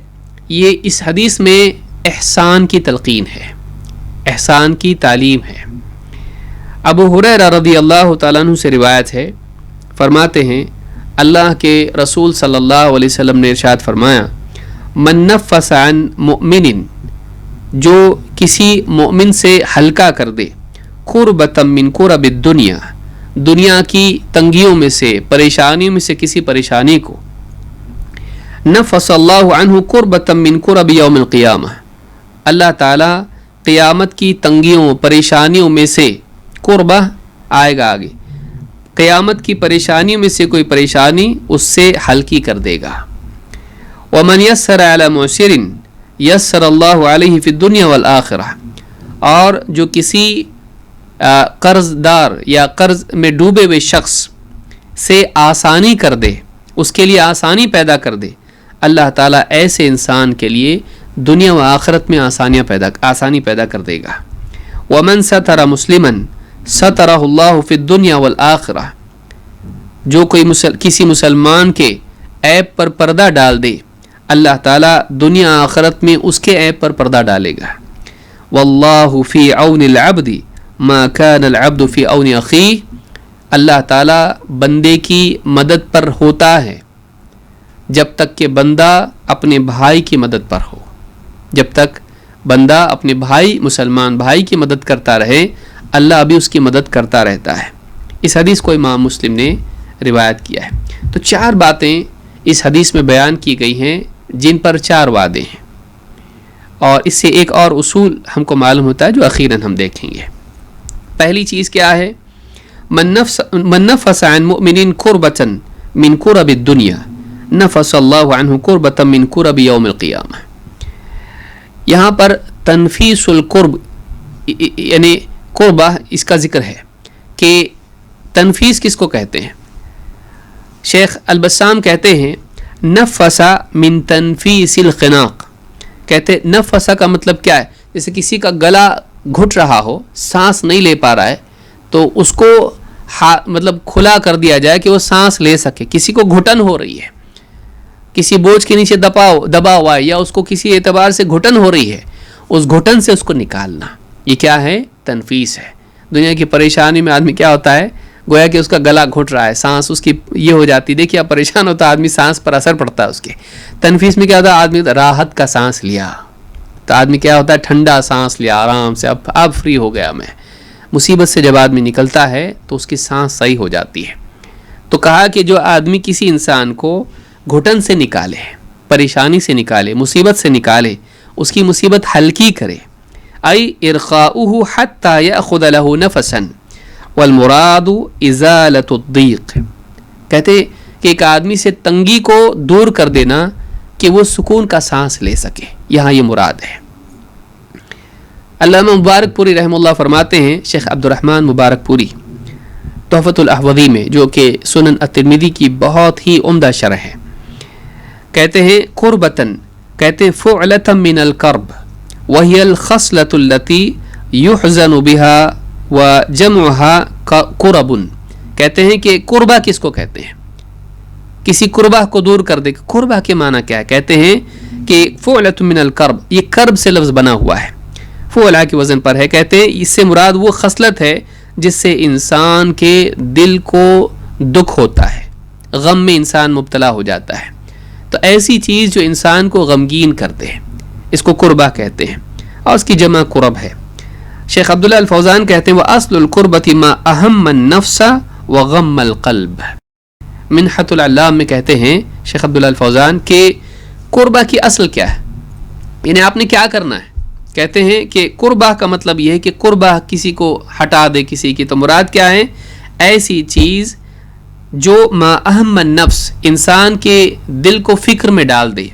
یہ؟ اس حدیث میں احسان کی تلقین ہے، احسان کی تعلیم ہے۔ ابو ہریرہ رضی اللہ تعالیٰ عنہ سے روایت ہے، فرماتے ہیں اللہ کے رسول صلی اللہ علیہ وسلم نے ارشاد فرمایا من نفس عن مؤمن، جو کسی مومن سے ہلکا کر دے، قربۃ من قرب الدنیا، دنیا کی تنگیوں میں سے، پریشانیوں میں سے کسی پریشانی کو، نفس اللہ عنہ قربۃ من قرب یوم القیامہ، اللہ تعالیٰ قیامت کی تنگیوں پریشانیوں میں سے، قربہ آئے گا آگے، قیامت کی پریشانیوں میں سے کوئی پریشانی اس سے ہلکی کر دے گا۔ ومن یسر علی معسر یسر اللہ علیہ فی الدنیا والآخرہ، اور جو کسی قرض دار یا قرض میں ڈوبے ہوئے شخص سے آسانی کر دے، اس کے لیے آسانی پیدا کر دے، اللہ تعالیٰ ایسے انسان کے لیے دنیا و آخرت میں آسانی پیدا کر دے گا۔ ومن ستر مسلما سترہ اللہ فی الدنیا والآخرہ، جو کوئی کسی مسلمان کے عیب پر پردہ ڈال دے، اللہ تعالیٰ دنیا آخرت میں اس کے عیب پر پردہ ڈالے گا۔ واللہ فی عون العبد ما کان العبد فی عون اخیہ، اللہ تعالیٰ بندے کی مدد پر ہوتا ہے جب تک کہ بندہ اپنے بھائی کی مدد پر ہو، جب تک بندہ اپنے بھائی مسلمان بھائی کی مدد کرتا رہے اللہ ابھی اس کی مدد کرتا رہتا ہے۔ اس حدیث کو امام مسلم نے روایت کیا ہے۔ تو 4 باتیں اس حدیث میں بیان کی گئی ہیں جن پر 4 وعدے ہیں، اور اس سے ایک اور اصول ہم کو معلوم ہوتا ہے جو اخیراً ہم دیکھیں گے۔ پہلی چیز کیا ہے؟ من نفس عن مؤمن قربۃ من قرب الدنیا نفس اللہ عنہ قربۃ من قرب یوم القیامہ۔ یہاں پر تنفیس القرب یعنی قربہ اس کا ذکر ہے کہ تنفیس کس کو کہتے ہیں؟ شیخ البسام کہتے ہیں نفسا من تنفیس الخناق، کہتے نفسا کا مطلب کیا ہے؟ جیسے کسی کا گلا گھٹ رہا ہو، سانس نہیں لے پا رہا ہے، تو اس کو مطلب کھلا کر دیا جائے کہ وہ سانس لے سکے۔ کسی کو گھٹن ہو رہی ہے، کسی بوجھ کے نیچے دبا ہوا ہے، یا اس کو کسی اعتبار سے گھٹن ہو رہی ہے، اس گھٹن سے اس کو نکالنا، یہ کیا ہے؟ تنفیس ہے۔ دنیا کی پریشانی میں آدمی کیا ہوتا ہے؟ گویا کہ اس کا گلا گھٹ رہا ہے، سانس اس کی یہ ہو جاتی، دیکھیے اب پریشان ہوتا ہے آدمی، سانس پر اثر پڑتا ہے اس کے۔ تنفیس میں کیا ہوتا ہے؟ آدمی راحت کا سانس لیا، تو آدمی کیا ہوتا ہے؟ ٹھنڈا سانس لیا، آرام سے، اب فری ہو گیا میں۔ مصیبت سے جب آدمی نکلتا ہے تو اس کی سانس صحیح ہو جاتی ہے۔ تو کہا کہ جو آدمی کسی انسان کو گھٹن سے نکالے، پریشانی سے نکالے، مصیبت سے نکالے، اس کی مصیبت ہلکی کرے، ای ارخاؤہ حتی یأخذ لہ نفسا والمراد ازالۃ الضیق، کہتے کہ ایک آدمی سے تنگی کو دور کر دینا کہ وہ سکون کا سانس لے سکے، یہاں یہ مراد ہے۔ علامہ مبارک پوری رحمہ اللہ فرماتے ہیں، شیخ عبد الرحمن مبارک پوری تحفۃ الاحوذی میں، جو کہ سنن الترمذی کی بہت ہی عمدہ شرح ہے، کہتے ہیں قربتاً، کہتے فعلۃ من الکرب وہی الخصلۃ التي يحزن بها وجمعها قرب، کہتے ہیں کہ قربہ کس کو کہتے ہیں؟ کسی قربہ کو دور کر دے۔ قربہ کے معنی کیا ہے؟ کہتے ہیں کہ فعلۃ من الکرب، یہ کرب سے لفظ بنا ہوا ہے، فعلہ کے وزن پر ہے، کہتے ہیں اس سے مراد وہ خصلت ہے جس سے انسان کے دل کو دکھ ہوتا ہے، غم میں انسان مبتلا ہو جاتا ہے، تو ایسی چیز جو انسان کو غمگین کر دے اس کو قربہ کہتے ہیں، اور اس کی جمع قرب ہے۔ شیخ عبداللہ الفوزان کہتے ہیں وَأَصْلُ الْقُرْبَةِ مَا أَهَمَّ النَّفْسَ وَغَمَّ الْقَلْبَ۔ منحۃ العلام میں کہتے ہیں شیخ عبداللہ الفوزان کہ قربہ کی اصل کیا ہے، یعنی آپ نے کیا کرنا ہے۔ کہتے ہیں کہ قربہ کا مطلب یہ ہے کہ قربہ کسی کو ہٹا دے کسی کی، تو مراد کیا ہے، ایسی چیز جو ما اہم النفس انسان کے دل کو فکر میں ڈال دے،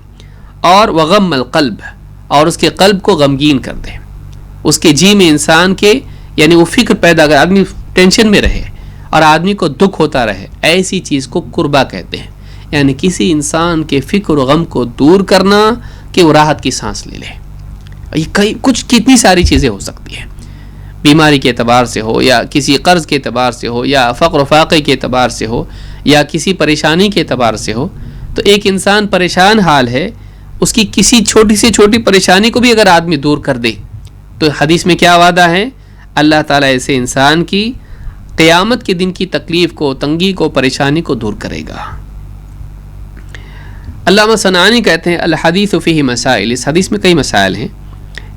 اور وغم القلب اور اس کے قلب کو غمگین کر دے، اس کے جی میں انسان کے یعنی وہ فکر پیدا کر، آدمی ٹینشن میں رہے اور آدمی کو دکھ ہوتا رہے، ایسی چیز کو قربہ کہتے ہیں، یعنی کسی انسان کے فکر و غم کو دور کرنا کہ وہ راحت کی سانس لے لے۔ یہ کتنی ساری چیزیں ہو سکتی ہیں، بیماری کے اعتبار سے ہو، یا کسی قرض کے اعتبار سے ہو، یا فقر و فاقے کے اعتبار سے ہو، یا کسی پریشانی کے اعتبار سے ہو۔ تو ایک انسان پریشان حال ہے، اس کی کسی چھوٹی سے چھوٹی پریشانی کو بھی اگر آدمی دور کر دے تو حدیث میں کیا وعدہ ہے، اللہ تعالیٰ ایسے انسان کی قیامت کے دن کی تکلیف کو، تنگی کو، پریشانی کو دور کرے گا۔ علامہ صنعانی کہتے ہیں الحدیث فیہ مسائل، اس حدیث میں کئی مسائل ہیں،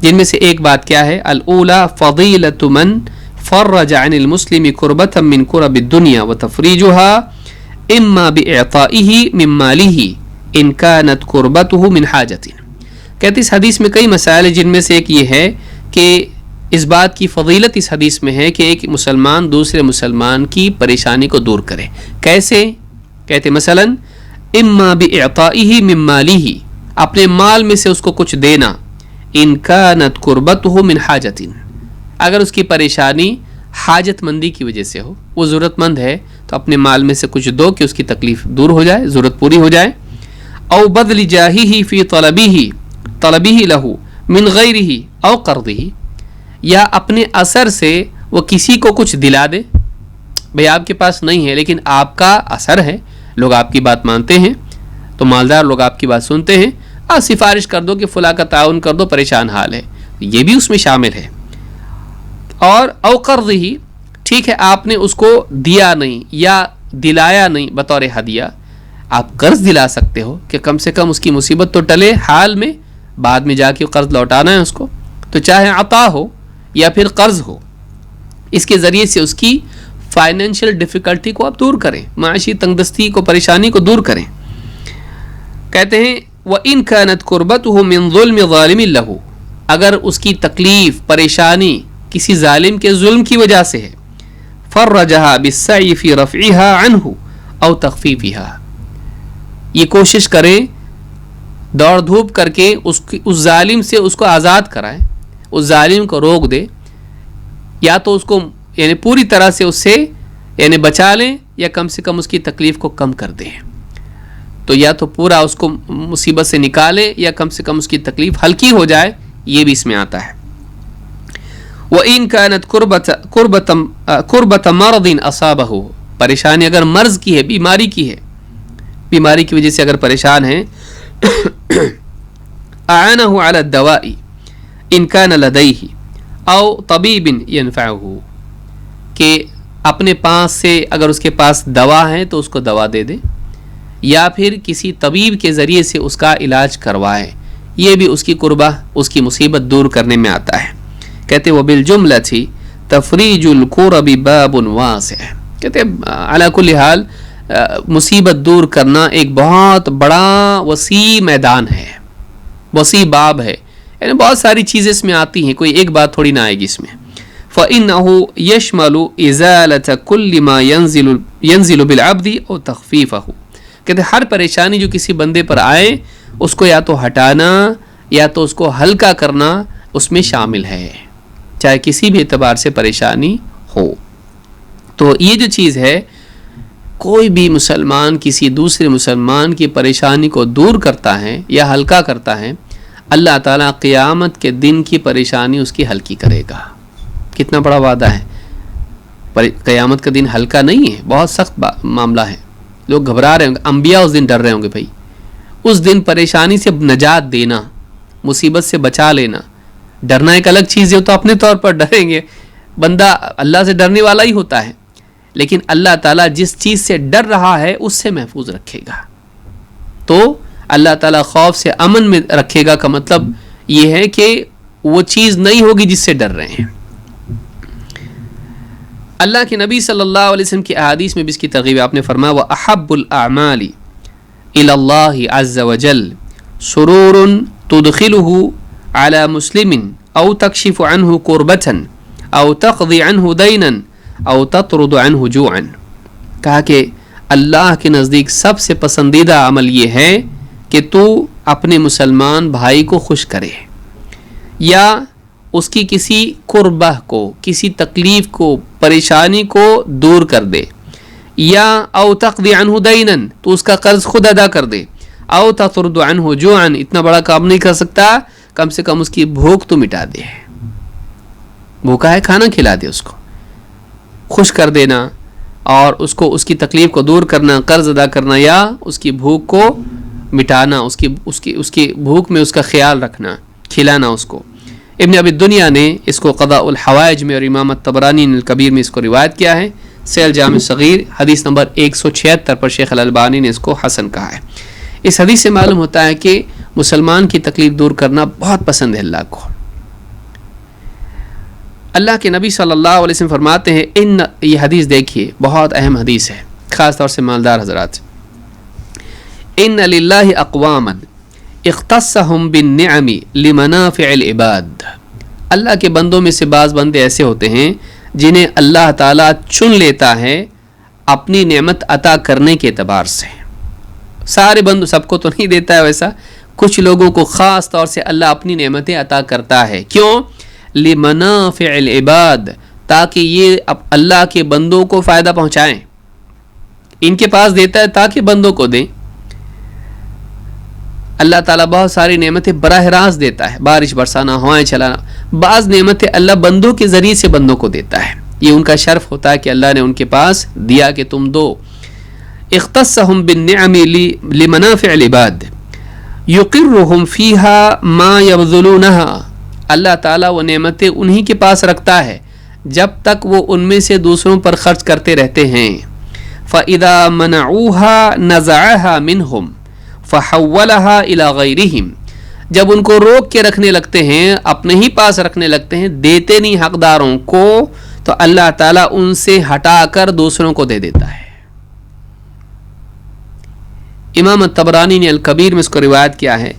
جن میں سے ایک بات کیا ہے، الاولی فضیلۃ من فرج عن المسلم کربۃ من کرب الدنیا وتفریجها اما باعطائه من ماله ان كانت کربته من حاجۃ۔ کہتے اس حدیث میں کئی مسائل ہیں، جن میں سے ایک یہ ہے کہ اس بات کی فضیلت اس حدیث میں ہے کہ ایک مسلمان دوسرے مسلمان کی پریشانی کو دور کرے۔ کیسے؟ کہتے مثلا اما باعطائه من ماله، اپنے مال میں سے اس کو کچھ دینا، ان کانت قربتہ من حاجت، اگر اس کی پریشانی حاجت مندی کی وجہ سے ہو، وہ ضرورت مند ہے تو اپنے مال میں سے کچھ دو کہ اس کی تکلیف دور ہو جائے، ضرورت پوری ہو جائے۔ او بدل جاہہ فی طلبہ لہ من غیرہ او قرضہ، یا اپنے اثر سے وہ کسی کو کچھ دلا دے، بھئی آپ کے پاس نہیں ہے لیکن آپ کا اثر ہے، لوگ آپ کی بات مانتے ہیں، تو مالدار لوگ آپ کی بات سنتے ہیں، سفارش کر دو کہ فلاں کا تعاون کر دو، پریشان حال ہے، یہ بھی اس میں شامل ہے۔ اور او قرض ہی، ٹھیک ہے آپ نے اس کو دیا نہیں یا دلایا نہیں بطور ہدیہ، آپ قرض دلا سکتے ہو کہ کم سے کم اس کی مصیبت تو ٹلے حال میں، بعد میں جا کے قرض لوٹانا ہے اس کو، تو چاہے عطا ہو یا پھر قرض ہو، اس کے ذریعے سے اس کی فائنینشیل ڈیفیکلٹی کو آپ دور کریں، معاشی تنگ دستی کو، پریشانی کو دور کریں۔ کہتے ہیں وَإِن كَانَتْ قُرْبَتُهُ مِنْ ظُلْمِ ظَالِمٍ لَهُ، اگر اس کی تکلیف پریشانی کسی ظالم کے ظلم کی وجہ سے ہے، فَرَّجَهَا بِالسَّعْيِ فِي رَفْعِهَا عَنْهُ أَوْ تَخْفِيفِهَا، یہ کوشش کرے دوڑ دھوپ کر کے اس ظالم سے اس کو آزاد کرائے، اس ظالم کو روک دے، یا تو اس کو یعنی پوری طرح سے اس سے یعنی بچا لیں، یا کم سے کم اس کی تکلیف کو کم کر دیں، تو یا تو پورا اس کو مصیبت سے نکالے یا کم سے کم اس کی تکلیف ہلکی ہو جائے، یہ بھی اس میں آتا ہے۔ وَإِن كَانَتْ قُرْبَةَ مَرَضٍ أَصَابَهُ، پریشانی اگر مرض کی ہے، بیماری کی ہے، بیماری کی وجہ سے اگر پریشان ہیں، أَعَانَهُ عَلَى الدَّوَاءِ إِن كَانَ لَدَيْهِ أَوْ طَبِيبٍ يَنْفَعُهُ، کہ اپنے پاس سے اگر اس کے پاس دوا ہے تو اس کو دوا دے دے، یا پھر کسی طبیب کے ذریعے سے اس کا علاج کروائے، یہ بھی اس کی قربہ، اس کی مصیبت دور کرنے میں آتا ہے۔ کہتے وَبِالْجُمْلَةِ تَفْرِيجُ الْكُرَبِ بَابٌ وَاسِعٌ، کہتے علی کل حال مصیبت دور کرنا ایک بہت بڑا وسیع میدان ہے، وسیع باب ہے، یعنی بہت ساری چیزیں اس میں آتی ہیں، کوئی ایک بات تھوڑی نہ آئے گی اس میں۔ فَإِنَّهُ يَشْمَلُ إِزَالَةَ كُلِّ مَا يَنزِلُ بِالْعَبْدِ أَوْ تَخْفِيفَهُ، کہتے ہر پریشانی جو کسی بندے پر آئے اس کو یا تو ہٹانا یا تو اس کو ہلکا کرنا اس میں شامل ہے، چاہے کسی بھی اعتبار سے پریشانی ہو۔ تو یہ جو چیز ہے، کوئی بھی مسلمان کسی دوسرے مسلمان کی پریشانی کو دور کرتا ہے یا ہلکا کرتا ہے، اللہ تعالیٰ قیامت کے دن کی پریشانی اس کی ہلکی کرے گا۔ کتنا بڑا وعدہ ہے، قیامت کا دن ہلکا نہیں ہے، بہت سخت معاملہ ہے، لوگ گھبرا رہے ہوں گے، انبیاء اس دن ڈر رہے ہوں گے، بھائی اس دن پریشانی سے نجات دینا، مصیبت سے بچا لینا، ڈرنا ایک الگ چیز ہے، تو اپنے طور پر ڈریں گے، بندہ اللہ سے ڈرنے والا ہی ہوتا ہے، لیکن اللہ تعالیٰ جس چیز سے ڈر رہا ہے اس سے محفوظ رکھے گا. تو اللہ تعالیٰ خوف سے امن میں رکھے گا کا مطلب یہ ہے کہ وہ چیز نہیں ہوگی جس سے ڈر رہے ہیں. اللہ کے نبی صلی اللہ علیہ وسلم کی احادیث میں بھی اس کی ترغیب آپ نے فرمایا وَأَحَبُّ الْأَعْمَالِ إِلَى اللَّهِ عَزَّ وَجَلَّ سُرُورٌ تُدْخِلُهُ عَلَى مُسْلِمٍ أَوْ تَكْشِفُ عَنْهُ كُرْبَةً أَوْ تَقْضِي عَنْهُ دَيْنًا أَوْ تَطْرُدُ عَنْهُ جُوعًا. کہا کہ اللہ کے نزدیک سب سے پسندیدہ عمل یہ ہے کہ تو اپنے مسلمان بھائی کو خوش کرے یا اس کی کسی قربہ کو، کسی تکلیف کو، پریشانی کو دور کر دے، یا او تقضی عنہ دینا تو اس کا قرض خود ادا کر دے، او تطرد عنہ جوعا اتنا بڑا کام نہیں کر سکتا کم سے کم اس کی بھوک تو مٹا دے، بھوکا ہے کھانا کھلا دے، اس کو خوش کر دینا اور اس کو اس کی تکلیف کو دور کرنا، قرض ادا کرنا یا اس کی بھوک کو مٹانا، اس کی بھوک میں اس کا خیال رکھنا، کھلانا اس کو. ابن ابی الدنیا نے اس کو قضاء الحوائج میں اور امام الطبرانی نے الکبیر میں اس کو روایت کیا ہے. سیل جامع صغیر حدیث نمبر 176 پر شیخ الالبانی نے اس کو حسن کہا ہے. اس حدیث سے معلوم ہوتا ہے کہ مسلمان کی تکلیف دور کرنا بہت پسند ہے اللہ کو. اللہ کے نبی صلی اللہ علیہ وسلم فرماتے ہیں یہ حدیث دیکھیے بہت اہم حدیث ہے خاص طور سے مالدار حضرات. ان للہ اقواما اختصهم بالنعم لمنافع العباد. اللہ کے بندوں میں سے بعض بندے ایسے ہوتے ہیں جنہیں اللہ تعالیٰ چن لیتا ہے اپنی نعمت عطا کرنے کے اعتبار سے. سارے بندوں سب کو تو نہیں دیتا ہے ویسا، کچھ لوگوں کو خاص طور سے اللہ اپنی نعمتیں عطا کرتا ہے. کیوں؟ لمنافع العباد، تاکہ یہ اللہ کے بندوں کو فائدہ پہنچائیں. ان کے پاس دیتا ہے تاکہ بندوں کو دیں. اللہ تعالیٰ بہت ساری نعمتیں براہ راست دیتا ہے، بارش برسانا، ہوائیں چلانا. بعض نعمتیں اللہ بندوں کے ذریعے سے بندوں کو دیتا ہے، یہ ان کا شرف ہوتا ہے کہ اللہ نے ان کے پاس دیا کہ تم دو. اختصهم بالنعم لمنافع العباد یقرهم فیها ما یبذلونها. اللہ تعالیٰ وہ نعمتیں انہی کے پاس رکھتا ہے جب تک وہ ان میں سے دوسروں پر خرچ کرتے رہتے ہیں. فَإِذَا مَنَعُوهَا نَزَعَهَا مِنْهُمْ فَحَوَّلَهَا إِلَى غَيْرِهِمْ. جب ان کو روک کے رکھنے لگتے ہیں، اپنے ہی پاس رکھنے لگتے ہیں، دیتے نہیں حقداروں کو، تو اللہ تعالیٰ ان سے ہٹا کر دوسروں کو دے دیتا ہے. امام الطبرانی نے الکبیر میں اس کو روایت کیا ہے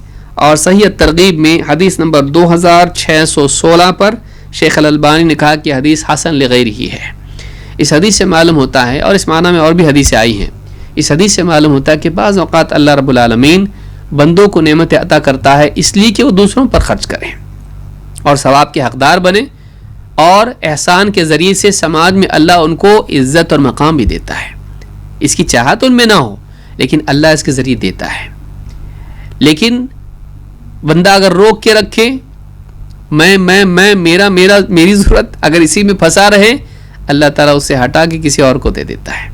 اور صحیح الترغیب میں حدیث نمبر 2616 پر شیخ الالبانی نے کہا کہ حدیث حسن لغیرہ ہے. اس حدیث سے معلوم ہوتا ہے، اور اس معنی میں اور بھی حدیثیں آئی ہیں، اس حدیث سے معلوم ہوتا ہے کہ بعض اوقات اللہ رب العالمین بندوں کو نعمت عطا کرتا ہے اس لیے کہ وہ دوسروں پر خرچ کریں اور ثواب کے حقدار بنیں، اور احسان کے ذریعے سے سماج میں اللہ ان کو عزت اور مقام بھی دیتا ہے. اس کی چاہت ان میں نہ ہو لیکن اللہ اس کے ذریعے دیتا ہے. لیکن بندہ اگر روک کے رکھے، میری ضرورت، اگر اسی میں پھنسا رہے، اللہ تعالیٰ اس سے ہٹا کے کسی اور کو دے دیتا ہے.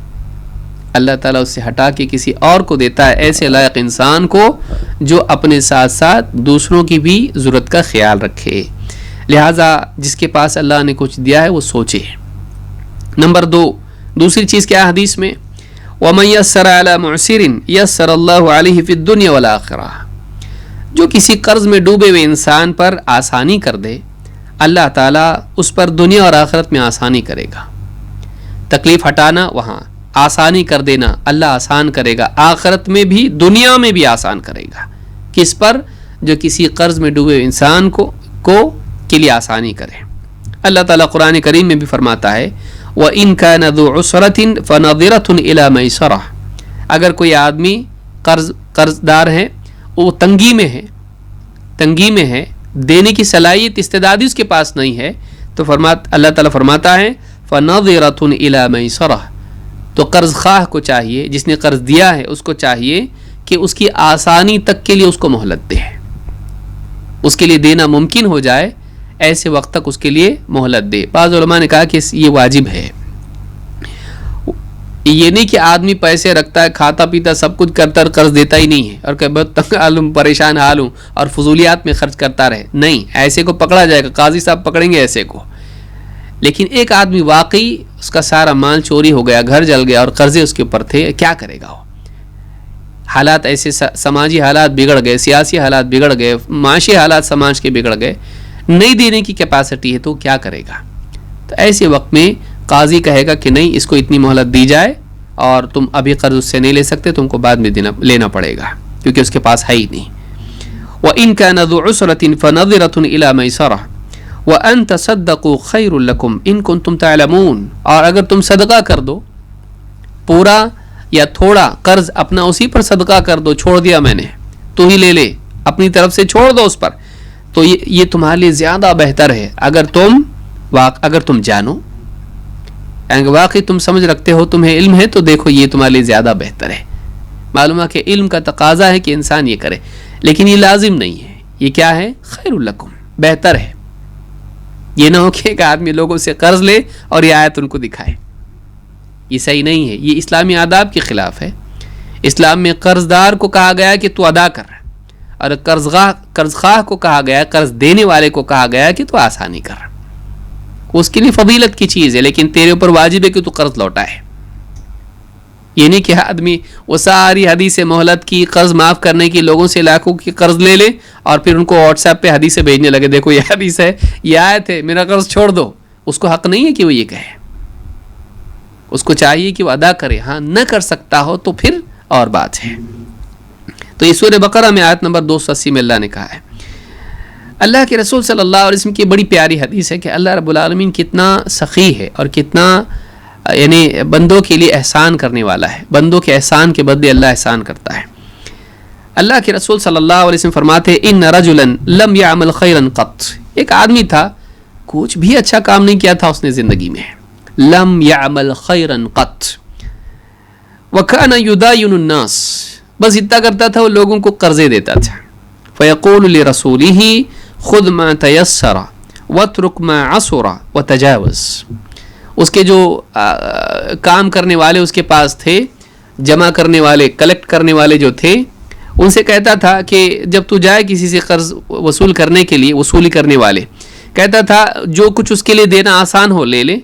اللہ تعالیٰ اس سے ہٹا کے کسی اور کو دیتا ہے ایسے لائق انسان کو جو اپنے ساتھ ساتھ دوسروں کی بھی ضرورت کا خیال رکھے. لہٰذا جس کے پاس اللہ نے کچھ دیا ہے وہ سوچے. نمبر 2، دوسری چیز کیا حدیث میں؟ وَمَن يَسَّرَ عَلَى مُعْسِرٍ يَسَّرَ اللَّهُ عَلَيْهِ فِي الدُّنْيَا وَالْآخِرَةِ. جو کسی قرض میں ڈوبے ہوئے انسان پر آسانی کر دے، اللہ تعالیٰ اس پر دنیا اور آخرت میں آسانی کرے گا. تکلیف ہٹانا وہاں، آسانی کر دینا اللہ آسان کرے گا، آخرت میں بھی دنیا میں بھی آسان کرے گا. کس پر؟ جو کسی قرض میں ڈوبے ہوئے انسان کو کے لیے آسانی کرے. اللہ تعالیٰ قرآن کریم میں بھی فرماتا ہے وَإِن كَانَ ذُو عُسْرَةٍ فَنَظِرَةٌ إِلَى مَيْسَرَةٍ. اگر کوئی آدمی قرض دار ہے، وہ تنگی میں ہے، دینے کی صلاحیت استعدادی اس کے پاس نہیں ہے، تو اللہ تعالیٰ فرماتا ہے فَنَظِرَةٌ إِلَى مَيْسَرَةٍ. تو قرض خواہ کو چاہیے، جس نے قرض دیا ہے اس کو چاہیے کہ اس کی آسانی تک کے لیے اس کو مہلت دے، اس کے لیے دینا ممکن ہو جائے، ایسے وقت تک اس کے لیے مہلت دے. بعض علماء نے کہا کہ یہ واجب ہے. یہ نہیں کہ آدمی پیسے رکھتا ہے، کھاتا پیتا سب کچھ کرتا اور قرض دیتا ہی نہیں ہے اور کہ بہت تنگ حال ہوں، پریشان حال ہوں اور فضولیات میں خرچ کرتا رہے. نہیں، ایسے کو پکڑا جائے گا، قاضی صاحب پکڑیں گے ایسے کو. لیکن ایک آدمی واقعی اس کا سارا مال چوری ہو گیا, گھر جل گیا اور قرضے اس کے اوپر تھے, کیا کرے گا وہ؟ حالات ایسے, سماجی حالات بگڑ گئے, سیاسی حالات بگڑ گئے, معاشی حالات سماج کے بگڑ گئے, نہیں دینے کی کیپیسٹی ہے تو کیا کرے گا؟ تو ایسے وقت میں قاضی کہے گا کہ نہیں, اس کو اتنی مہلت دی جائے اور تم ابھی قرض اس سے نہیں لے سکتے, تم کو بعد میں لینا پڑے گا کیونکہ اس کے پاس ہے ہی نہیں. وَإِن كَانَ ذُو عُسْرَةٍ فَنَظِرَةٌ إِلَى مَيْسَرَةٍ وَأَن تَصَدَّقُوا خَيْرٌ لَكُمْ إِن كُنتُمْ تَعْلَمُونَ. اور اگر تم صدقہ کر دو, پورا یا تھوڑا قرض اپنا اسی پر صدقہ کر دو, چھوڑ دیا میں نے, تو ہی لے لے, اپنی طرف سے چھوڑ دو اس پر, تو یہ تمہارے لیے زیادہ بہتر ہے اگر تم جانو, یعنی واقعی تم سمجھ رکھتے ہو, تمہیں علم ہے, تو دیکھو یہ تمہارے لیے زیادہ بہتر ہے. معلوم ہے کہ علم کا تقاضا ہے کہ انسان یہ کرے, لیکن یہ لازم نہیں ہے. یہ کیا ہے؟ خیر لکم, بہتر ہے. یہ نہ ہو کہ ایک آدمی لوگوں سے قرض لے اور یہ آیت ان کو دکھائے, یہ صحیح نہیں ہے, یہ اسلامی آداب کے خلاف ہے. اسلام میں قرض دار کو کہا گیا کہ تو ادا کر, اور قرض خواہ کو کہا گیا, قرض دینے والے کو کہا گیا کہ تو آسانی کر. اس کے لیے فضیلت کی چیز ہے, لیکن تیرے اوپر واجب ہے کہ تو قرض لوٹائے. یہ نہیں کہ آدمی وہ ساری حدیث مہلت کی, قرض معاف کرنے کی, لوگوں سے لاکھوں کی قرض لے لے اور پھر ان کو واٹس ایپ پہ حدیثیں بھیجنے لگے, دیکھو یہ حدیث ہے, یہ آیت ہے, میرا قرض چھوڑ دو. اس کو حق نہیں ہے کہ وہ یہ کہے, اس کو چاہیے کہ وہ ادا کرے. ہاں نہ کر سکتا ہو تو پھر اور بات ہے. تو یہ سورہ بقرہ میں آیت نمبر 280 میں اللہ نے کہا ہے. اللہ کے رسول صلی اللہ علیہ وسلم کی بڑی پیاری حدیث ہے کہ اللہ رب العالمین کتنا سخی ہے اور کتنا یعنی بندوں کے لیے احسان کرنے والا ہے. بندوں کے احسان کے بدلے اللہ احسان کرتا ہے. اللہ کے رسول صلی اللہ علیہ وسلم فرماتے ہیں ان رجلا لم يعمل خيرا قط. ایک آدمی تھا, کچھ بھی اچھا کام نہیں کیا تھا اس نے زندگی میں. لم يعمل خيرا قط وكان يداين الناس. بس اتنا کرتا تھا, وہ لوگوں کو قرضے دیتا تھا. فيقول لرسوله خذ ما تيسر واترك ما عسر وتجاوز. اس کے جو کام کرنے والے اس کے پاس تھے, جمع کرنے والے, کلیکٹ کرنے والے جو تھے, ان سے کہتا تھا کہ جب تو جائے کسی سے قرض وصول کرنے کے لیے, وصولی کرنے والے, کہتا تھا جو کچھ اس کے لیے دینا آسان ہو لے لے,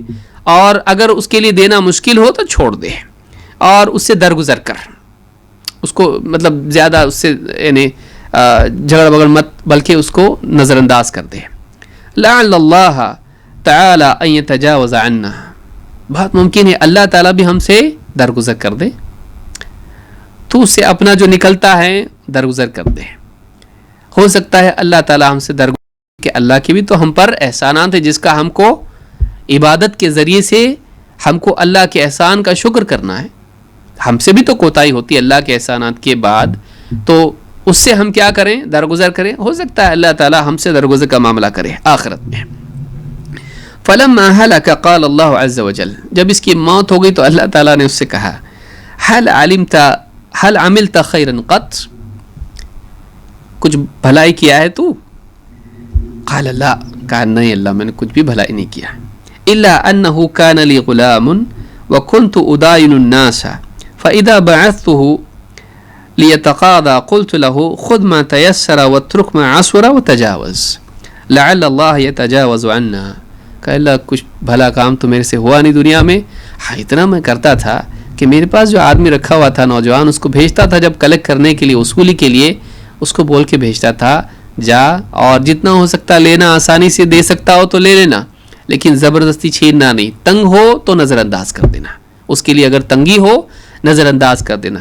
اور اگر اس کے لیے دینا مشکل ہو تو چھوڑ دے, اور اس سے درگزر کر, اس کو مطلب زیادہ اس سے یعنی جھگڑ بگڑ مت, بلکہ اس کو نظر انداز کر دے. لعل اللہ تعالی ان یتجاوز عنا. بہت ممکن ہے اللہ تعالیٰ بھی ہم سے درگزر کر دے, تو اس سے اپنا جو نکلتا ہے درگزر کر دے. ہو سکتا ہے اللہ تعالیٰ ہم سے درگزر, کہ اللہ کے بھی تو ہم پر احسانات ہیں جس کا ہم کو عبادت کے ذریعے سے ہم کو اللہ کے احسان کا شکر کرنا ہے. ہم سے بھی تو کوتاہی ہوتی ہے اللہ کے احسانات کے بعد, تو اس سے ہم کیا کریں؟ درگزر کریں. ہو سکتا ہے اللہ تعالیٰ ہم سے درگزر کا معاملہ کرے آخرت میں. فلما هلك قال اللہ عز وجل. جب اس کی موت ہو گئی تو اللہ تعالیٰ نے اس سے کہا هل عملت خيرا قط. کچھ بھلائی کیا ہے تو؟ قال لا. کہا نہیں اللہ, میں نے کچھ بھی بھلائی نہیں کیا. الا انه كان لي غلام وكنت اداين الناس فاذا بعثته ليتقاضى قلت له خذ ما تيسر واترك ما عسر وتجاوز لعل الله يتجاوز عنا. کہ اللہ کچھ بھلا کام تو میرے سے ہوا نہیں دنیا میں. ہاں اتنا میں کرتا تھا کہ میرے پاس جو آدمی رکھا ہوا تھا نوجوان, اس کو بھیجتا تھا جب کلیکٹ کرنے کے لیے, وصولی کے لیے, اس کو بول کے بھیجتا تھا جا اور جتنا ہو سکتا لینا, آسانی سے دے سکتا ہو تو لے لینا, لیکن زبردستی چھیننا نہیں. تنگ ہو تو نظر انداز کر دینا, اس کے لیے اگر تنگی ہو نظر انداز کر دینا.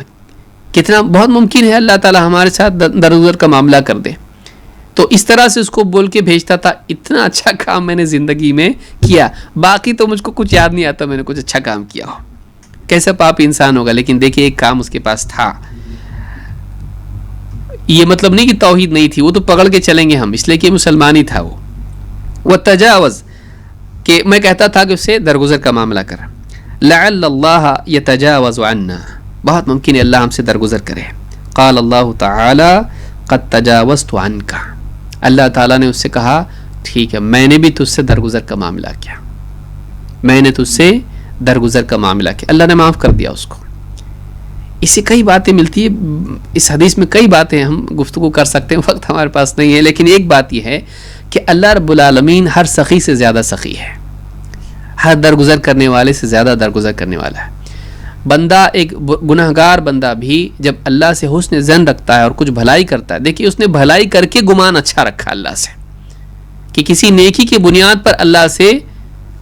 کتنا بہت ممکن ہے اللہ تعالیٰ ہمارے ساتھ درگزر کا معاملہ کر دے. تو اس طرح سے اس کو بول کے بھیجتا تھا اتنا اچھا کام میں نے زندگی میں کیا, باقی تو مجھ کو کچھ یاد نہیں آتا میں نے کچھ اچھا کام کیا ہو. کیسا پاپی انسان ہوگا, لیکن دیکھیے ایک کام اس کے پاس تھا. یہ مطلب نہیں کہ توحید نہیں تھی, وہ تو پکڑ کے چلیں گے ہم, اس لیے کہ مسلمان ہی تھا وہ. وتجاوز کہ میں کہتا تھا کہ اسے درگزر کا معاملہ کر. لعل اللہ یتجاوز عنا. بہت ممکن ہے اللہ ہم سے درگزر کرے. قال اللہ تعالی قد تجاوزت عنک. اللہ تعالیٰ نے اس سے کہا ٹھیک ہے میں نے بھی تجھ سے درگزر کا معاملہ کیا, میں نے تجھ سے درگزر کا معاملہ کیا. اللہ نے معاف کر دیا اس کو. اس سے کئی باتیں ملتی ہیں, اس حدیث میں کئی باتیں ہم گفتگو کر سکتے ہیں, وقت ہمارے پاس نہیں ہے, لیکن ایک بات یہ ہے کہ اللہ رب العالمین ہر سخی سے زیادہ سخی ہے. ہر درگزر کرنے والے سے زیادہ درگزر کرنے والا ہے. بندہ ایک گناہگار بندہ بھی جب اللہ سے حسن ظن رکھتا ہے اور کچھ بھلائی کرتا ہے، دیکھیے اس نے بھلائی کر کے گمان اچھا رکھا اللہ سے کہ کسی نیکی کی بنیاد پر اللہ سے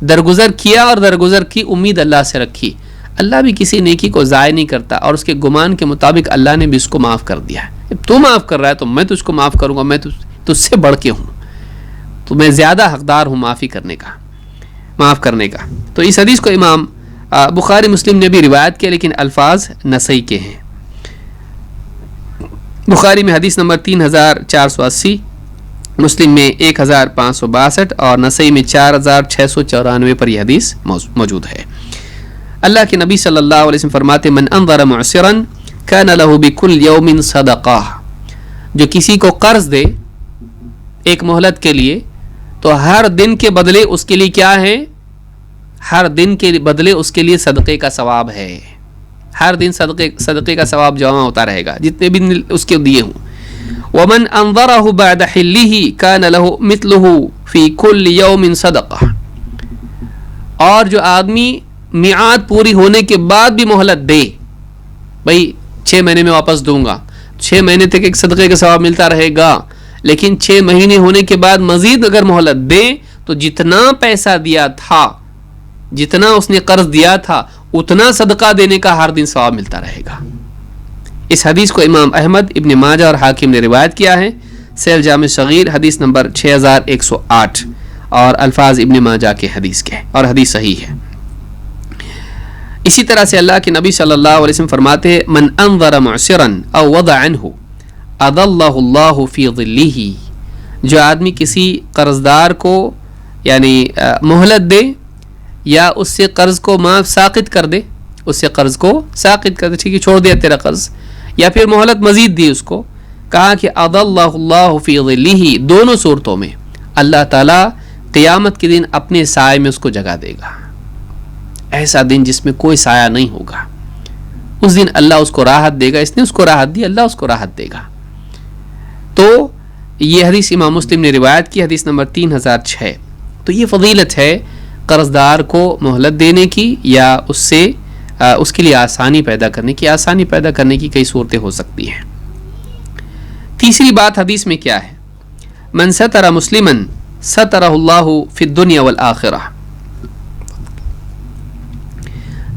درگزر کیا اور درگزر کی امید اللہ سے رکھی. اللہ بھی کسی نیکی کو ضائع نہیں کرتا اور اس کے گمان کے مطابق اللہ نے بھی اس کو معاف کر دیا ہے. تو معاف کر رہا ہے تو میں تجھ کو معاف کروں گا، میں تجھ سے بڑھ کے ہوں، تو میں زیادہ حقدار ہوں معافی کرنے کا، معاف کرنے کا. تو اس حدیث کو امام بخاری مسلم نے بھی روایت کیا، لیکن الفاظ نسائی کے ہیں. بخاری میں حدیث نمبر 3480، مسلم میں 1562 اور نسائی میں 4694 پر یہ حدیث موجود ہے. اللہ کے نبی صلی اللہ علیہ وسلم فرماتے من انظر معسرا کان له بكل يوم صدقہ، جو کسی کو قرض دے ایک مہلت کے لیے تو ہر دن کے بدلے اس کے لیے کیا ہے؟ ہر دن کے بدلے اس کے لیے صدقے کا ثواب ہے. ہر دن صدقے کا ثواب جمع ہوتا رہے گا جتنے بھی اس کے دیے ہوں. ومن انظره بعد حله كان له مثله في كل يوم صدقہ، اور جو آدمی میعاد پوری ہونے کے بعد بھی مہلت دے، بھائی 6 مہینے میں واپس دوں گا، 6 مہینے تک ایک صدقے کا ثواب ملتا رہے گا، لیکن 6 مہینے ہونے کے بعد مزید اگر مہلت دے تو جتنا پیسہ دیا تھا، جتنا اس نے قرض دیا تھا، اتنا صدقہ دینے کا ہر دن ثواب ملتا رہے گا. اس حدیث کو امام احمد، ابن ماجہ اور حاکم نے روایت کیا ہے. سیل جامع صغیر حدیث نمبر 6108 اور الفاظ ابن ماجہ کے حدیث کے، اور حدیث صحیح ہے. اسی طرح سے اللہ کے نبی صلی اللہ علیہ وسلم فرماتے ہیں من انظر معسرا او وضع عنہ اضلہ اللہ فی ظلہ، جو آدمی کسی قرضدار کو یعنی مہلت دے یا اس سے قرض کو معاف ساقط کر دے، اس سے قرض کو ساقط کر دے، ٹھیک ہے چھوڑ دیا تیرا قرض، یا پھر مہلت مزید دی اس کو، کہا کہ اضلہ اللہ فی ظلہ، دونوں صورتوں میں اللہ تعالیٰ قیامت کے دن اپنے سائے میں اس کو جگہ دے گا. ایسا دن جس میں کوئی سایہ نہیں ہوگا، اس دن اللہ اس کو راحت دے گا. اس نے اس کو راحت دی، اللہ اس کو راحت دے گا. تو یہ حدیث امام مسلم نے روایت کی، حدیث نمبر 3006. تو یہ فضیلت ہے قرضدار کو مہلت دینے کی یا اس سے اس کے لیے آسانی پیدا کرنے کی. آسانی پیدا کرنے کی کئی صورتیں ہو سکتی ہیں. تیسری بات حدیث میں کیا ہے؟ من ستر مسلما سترہ اللہ فی الدنیا والآخرہ،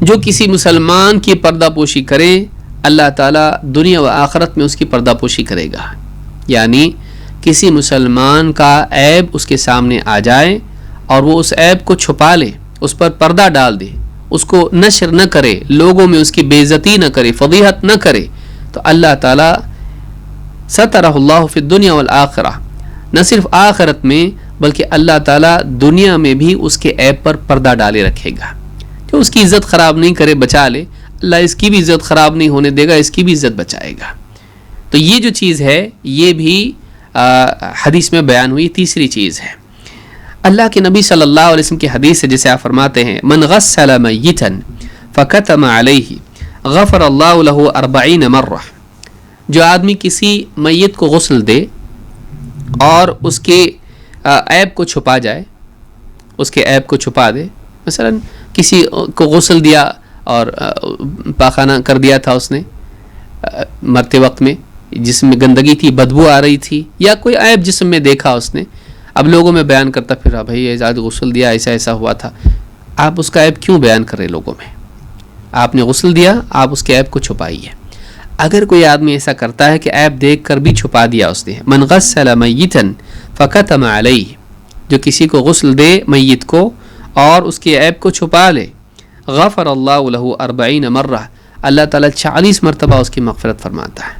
جو کسی مسلمان کی پردہ پوشی کرے اللہ تعالیٰ دنیا و آخرت میں اس کی پردہ پوشی کرے گا. یعنی کسی مسلمان کا عیب اس کے سامنے آ جائے اور وہ اس عیب کو چھپا لے، اس پر پردہ ڈال دے، اس کو نشر نہ کرے، لوگوں میں اس کی بے عزتی نہ کرے، فضیحت نہ کرے، تو اللہ تعالیٰ سترہ اللہ فی الدنیا والآخرہ، نہ صرف آخرت میں بلکہ اللہ تعالیٰ دنیا میں بھی اس کے عیب پر پردہ ڈالے رکھے گا. جو اس کی عزت خراب نہیں کرے، بچا لے، اللہ اس کی بھی عزت خراب نہیں ہونے دے گا، اس کی بھی عزت بچائے گا. تو یہ جو چیز ہے یہ بھی حدیث میں بیان ہوئی تیسری چیز ہے. اللہ کے نبی صلی اللہ علیہ وسلم کی حدیث ہے جسے آپ فرماتے ہیں من غسل میتا فکتم علیہ غفر اللہ لہ 40 مرہ، جو آدمی کسی میت کو غسل دے اور اس کے عیب کو چھپا جائے، اس کے عیب کو چھپا دے، مثلا کسی کو غسل دیا اور پاخانہ کر دیا تھا اس نے مرتے وقت میں، جسم میں گندگی تھی، بدبو آ رہی تھی، یا کوئی عیب جسم میں دیکھا اس نے، اب لوگوں میں بیان کرتا پھر رہا بھائی اعزاز غسل دیا، ایسا ایسا ہوا تھا. آپ اس کا عیب کیوں بیان کر رہے لوگوں میں؟ آپ نے غسل دیا، آپ اس کے عیب کو چھپائیے. اگر کوئی آدمی ایسا کرتا ہے کہ عیب دیکھ کر بھی چھپا دیا اس نے، من غسل میتا فکتم علیہ، جو کسی کو غسل دے میت کو اور اس کے عیب کو چھپا لے، غفر اللہ لہ 40 مرہ، اللہ تعالیٰ 40 مرتبہ اس کی مغفرت فرماتا ہے.